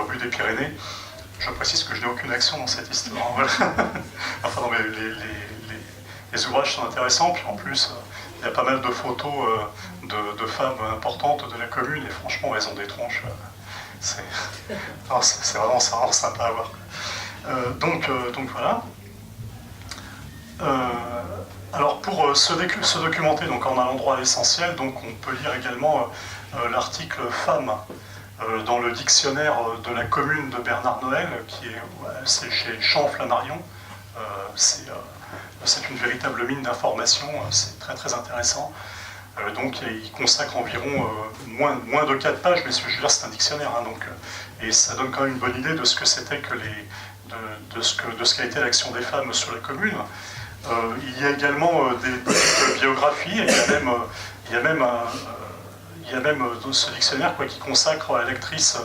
A: rue des Pyrénées. Je précise que je n'ai aucune action dans cette histoire. Voilà. Enfin, non, mais les ouvrages sont intéressants, puis en plus, il y a pas mal de photos de femmes importantes de la commune, et franchement, elles ont des tronches. C'est vraiment sympa à voir. Donc voilà. Alors pour se documenter donc, en allant droit à l'essentiel, donc on peut lire également l'article Femmes dans le dictionnaire de la commune de Bernard Noël, c'est chez Champ Flammarion. C'est une véritable mine d'informations, c'est très très intéressant. Donc il consacre environ moins de 4 pages, mais je veux dire c'est un dictionnaire, hein, et ça donne quand même une bonne idée de ce que c'était de ce qu'a été l'action des femmes sur la commune. Il y a également des petites biographies, et il y a même ce dictionnaire qui consacre à l'actrice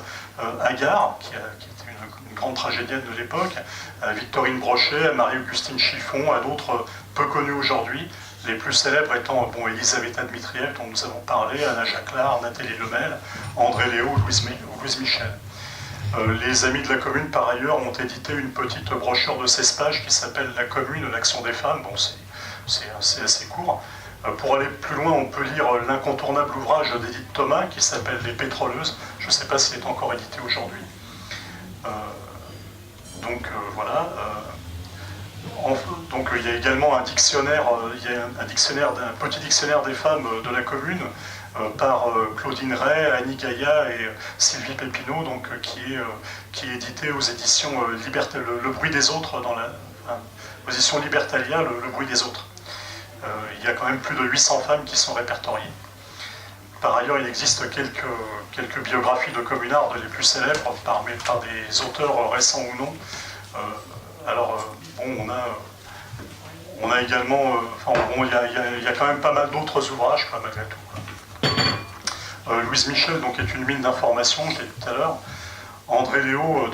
A: Agar, qui était une grande tragédienne de l'époque, à Victorine Brochet, à Marie-Augustine Chiffon, à d'autres peu connus aujourd'hui, les plus célèbres étant Elisabetta Dmitrieff, dont nous avons parlé, Anna Jacquelard, Nathalie Lemel, André Léo, Louise Michel. Les Amis de la Commune, par ailleurs, ont édité une petite brochure de 16 pages qui s'appelle « La Commune, l'action des femmes ». Bon, c'est assez court. Pour aller plus loin, on peut lire l'incontournable ouvrage d'Édith Thomas qui s'appelle « Les pétroleuses ». Je ne sais pas s'il est encore édité aujourd'hui. Voilà. Donc il y a également un dictionnaire, un petit dictionnaire des femmes de la commune par Claudine Ray, Annie Gaïa et Sylvie Pépineau, qui est édité aux éditions Le Bruit des Autres, aux éditions Libertalia, Le Bruit des Autres. Il y a quand même plus de 800 femmes qui sont répertoriées. Par ailleurs, il existe quelques biographies de communards les plus célèbres par des auteurs récents ou non. On a également, il y a quand même pas mal d'autres ouvrages, malgré tout. Louise Michel est une mine d'informations, je l'ai dit tout à l'heure. André Léo,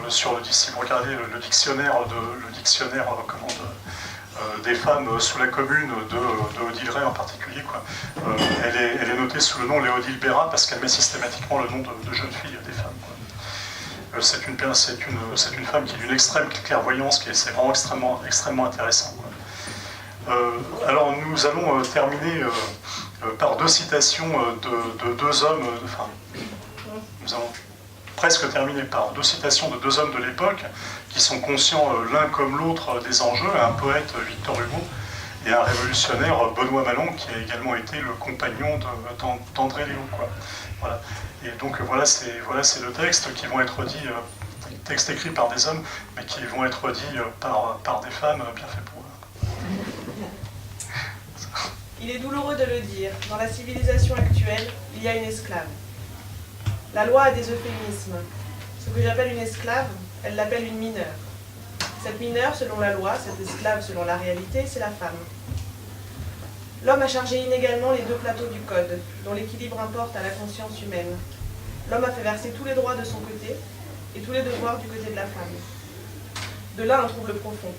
A: si vous regardez le dictionnaire des femmes sous la commune de Odile Ray en particulier, elle est notée sous le nom Léodile Béra parce qu'elle met systématiquement le nom de jeunes filles des femmes. C'est une femme qui est d'une extrême clairvoyance, c'est vraiment extrêmement intéressant. Alors nous allons terminer par deux citations de deux hommes, nous allons presque terminer par deux citations de deux hommes de l'époque qui sont conscients l'un comme l'autre des enjeux, un poète Victor Hugo et un révolutionnaire Benoît Malon qui a également été le compagnon d'André Léo. Voilà. Et donc voilà c'est le texte qui vont être dit, texte écrit par des hommes, mais qui vont être dits par des femmes bien fait pour eux.
B: Il est douloureux de le dire, dans la civilisation actuelle, il y a une esclave. La loi a des euphémismes. Ce que j'appelle une esclave, elle l'appelle une mineure. Cette mineure, selon la loi, cette esclave selon la réalité, c'est la femme. L'homme a chargé inégalement les deux plateaux du code, dont l'équilibre importe à la conscience humaine. L'homme a fait verser tous les droits de son côté et tous les devoirs du côté de la femme. De là, on trouve le profond.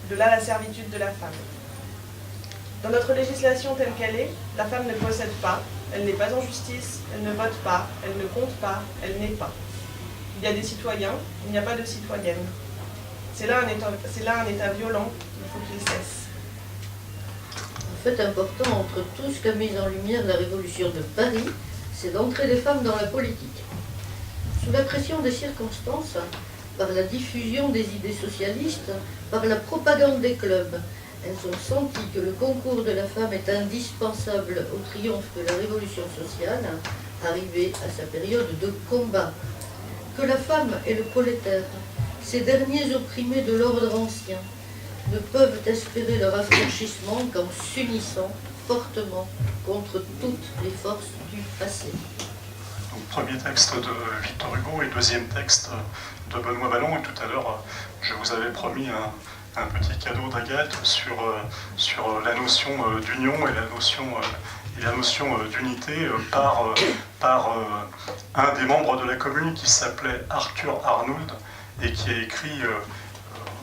B: De là, la servitude de la femme. Dans notre législation telle qu'elle est, la femme ne possède pas, elle n'est pas en justice, elle ne vote pas, elle ne compte pas, elle n'est pas. Il y a des citoyens, il n'y a pas de citoyennes. C'est là un état violent, il faut qu'il cesse.
E: Un fait important entre tout ce qu'a mis en lumière la Révolution de Paris, c'est l'entrée des femmes dans la politique. Sous la pression des circonstances, par la diffusion des idées socialistes, par la propagande des clubs, elles ont senti que le concours de la femme est indispensable au triomphe de la révolution sociale, arrivée à sa période de combat. Que la femme et le prolétaire, ces derniers opprimés de l'ordre ancien, ne peuvent espérer leur affranchissement qu'en s'unissant fortement contre toutes les forces du passé.
A: Donc, premier texte de Victor Hugo et deuxième texte de Benoît Vallon. Et tout à l'heure, je vous avais promis un petit cadeau d'Agathe sur la notion d'union et la notion d'unité par un des membres de la commune qui s'appelait Arthur Arnould et qui a écrit,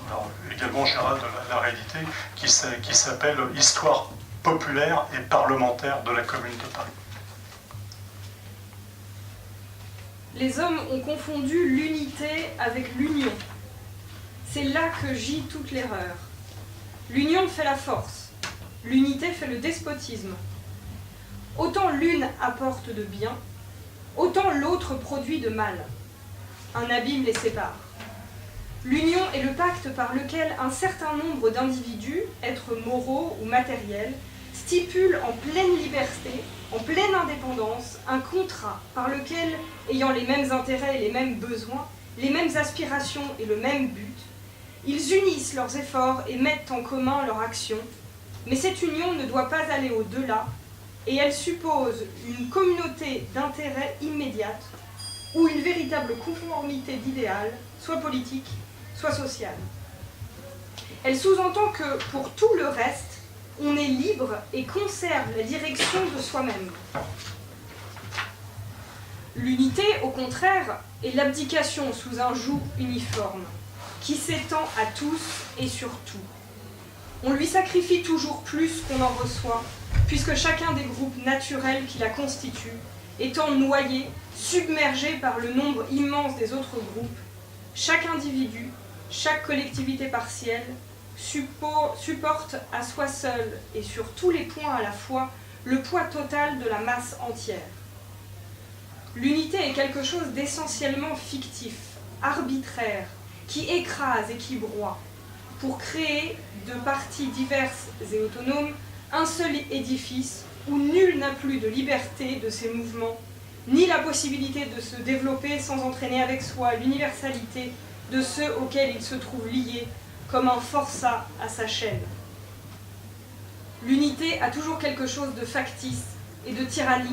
A: alors, également Gérald de la réalité, qui s'appelle « Histoire populaire et parlementaire de la commune de Paris ».
C: Les hommes ont confondu l'unité avec l'union. C'est là que gît toute l'erreur. L'union fait la force, l'unité fait le despotisme. Autant l'une apporte de bien, autant l'autre produit de mal. Un abîme les sépare. L'union est le pacte par lequel un certain nombre d'individus, êtres moraux ou matériels, stipulent en pleine liberté, en pleine indépendance, un contrat par lequel, ayant les mêmes intérêts et les mêmes besoins, les mêmes aspirations et le même but, ils unissent leurs efforts et mettent en commun leur action, mais cette union ne doit pas aller au-delà, et elle suppose une communauté d'intérêts immédiate ou une véritable conformité d'idéal, soit politique, soit sociale. Elle sous-entend que, pour tout le reste, on est libre et conserve la direction de soi-même. L'unité, au contraire, est l'abdication sous un joug uniforme, qui s'étend à tous et sur tout. On lui sacrifie toujours plus qu'on en reçoit, puisque chacun des groupes naturels qui la constituent, étant noyé, submergé par le nombre immense des autres groupes, chaque individu, chaque collectivité partielle, supporte à soi seul et sur tous les points à la fois le poids total de la masse entière. L'unité est quelque chose d'essentiellement fictif, arbitraire, qui écrase et qui broie, pour créer de parties diverses et autonomes un seul édifice où nul n'a plus de liberté de ses mouvements, ni la possibilité de se développer sans entraîner avec soi l'universalité de ceux auxquels il se trouve lié comme un forçat à sa chaîne. L'unité a toujours quelque chose de factice et de tyrannique,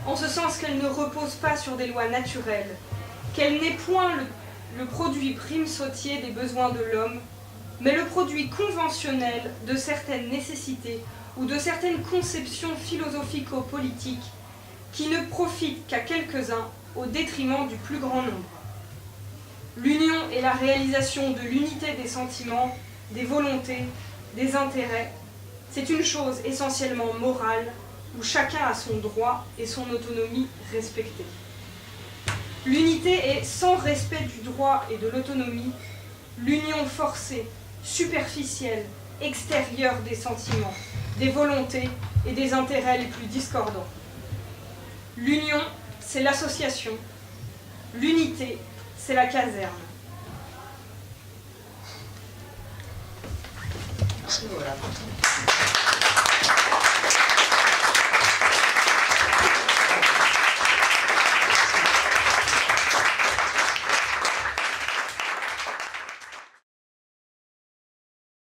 C: en ce sens qu'elle ne repose pas sur des lois naturelles, qu'elle n'est point le produit prime sautier des besoins de l'homme, mais le produit conventionnel de certaines nécessités ou de certaines conceptions philosophico-politiques qui ne profitent qu'à quelques-uns au détriment du plus grand nombre. L'union est la réalisation de l'unité des sentiments, des volontés, des intérêts. C'est une chose essentiellement morale, où chacun a son droit et son autonomie respectée. L'unité est sans respect du droit et de l'autonomie, l'union forcée, superficielle, extérieure des sentiments, des volontés et des intérêts les plus discordants. L'union, c'est l'association. L'unité, c'est la caserne.
E: Voilà.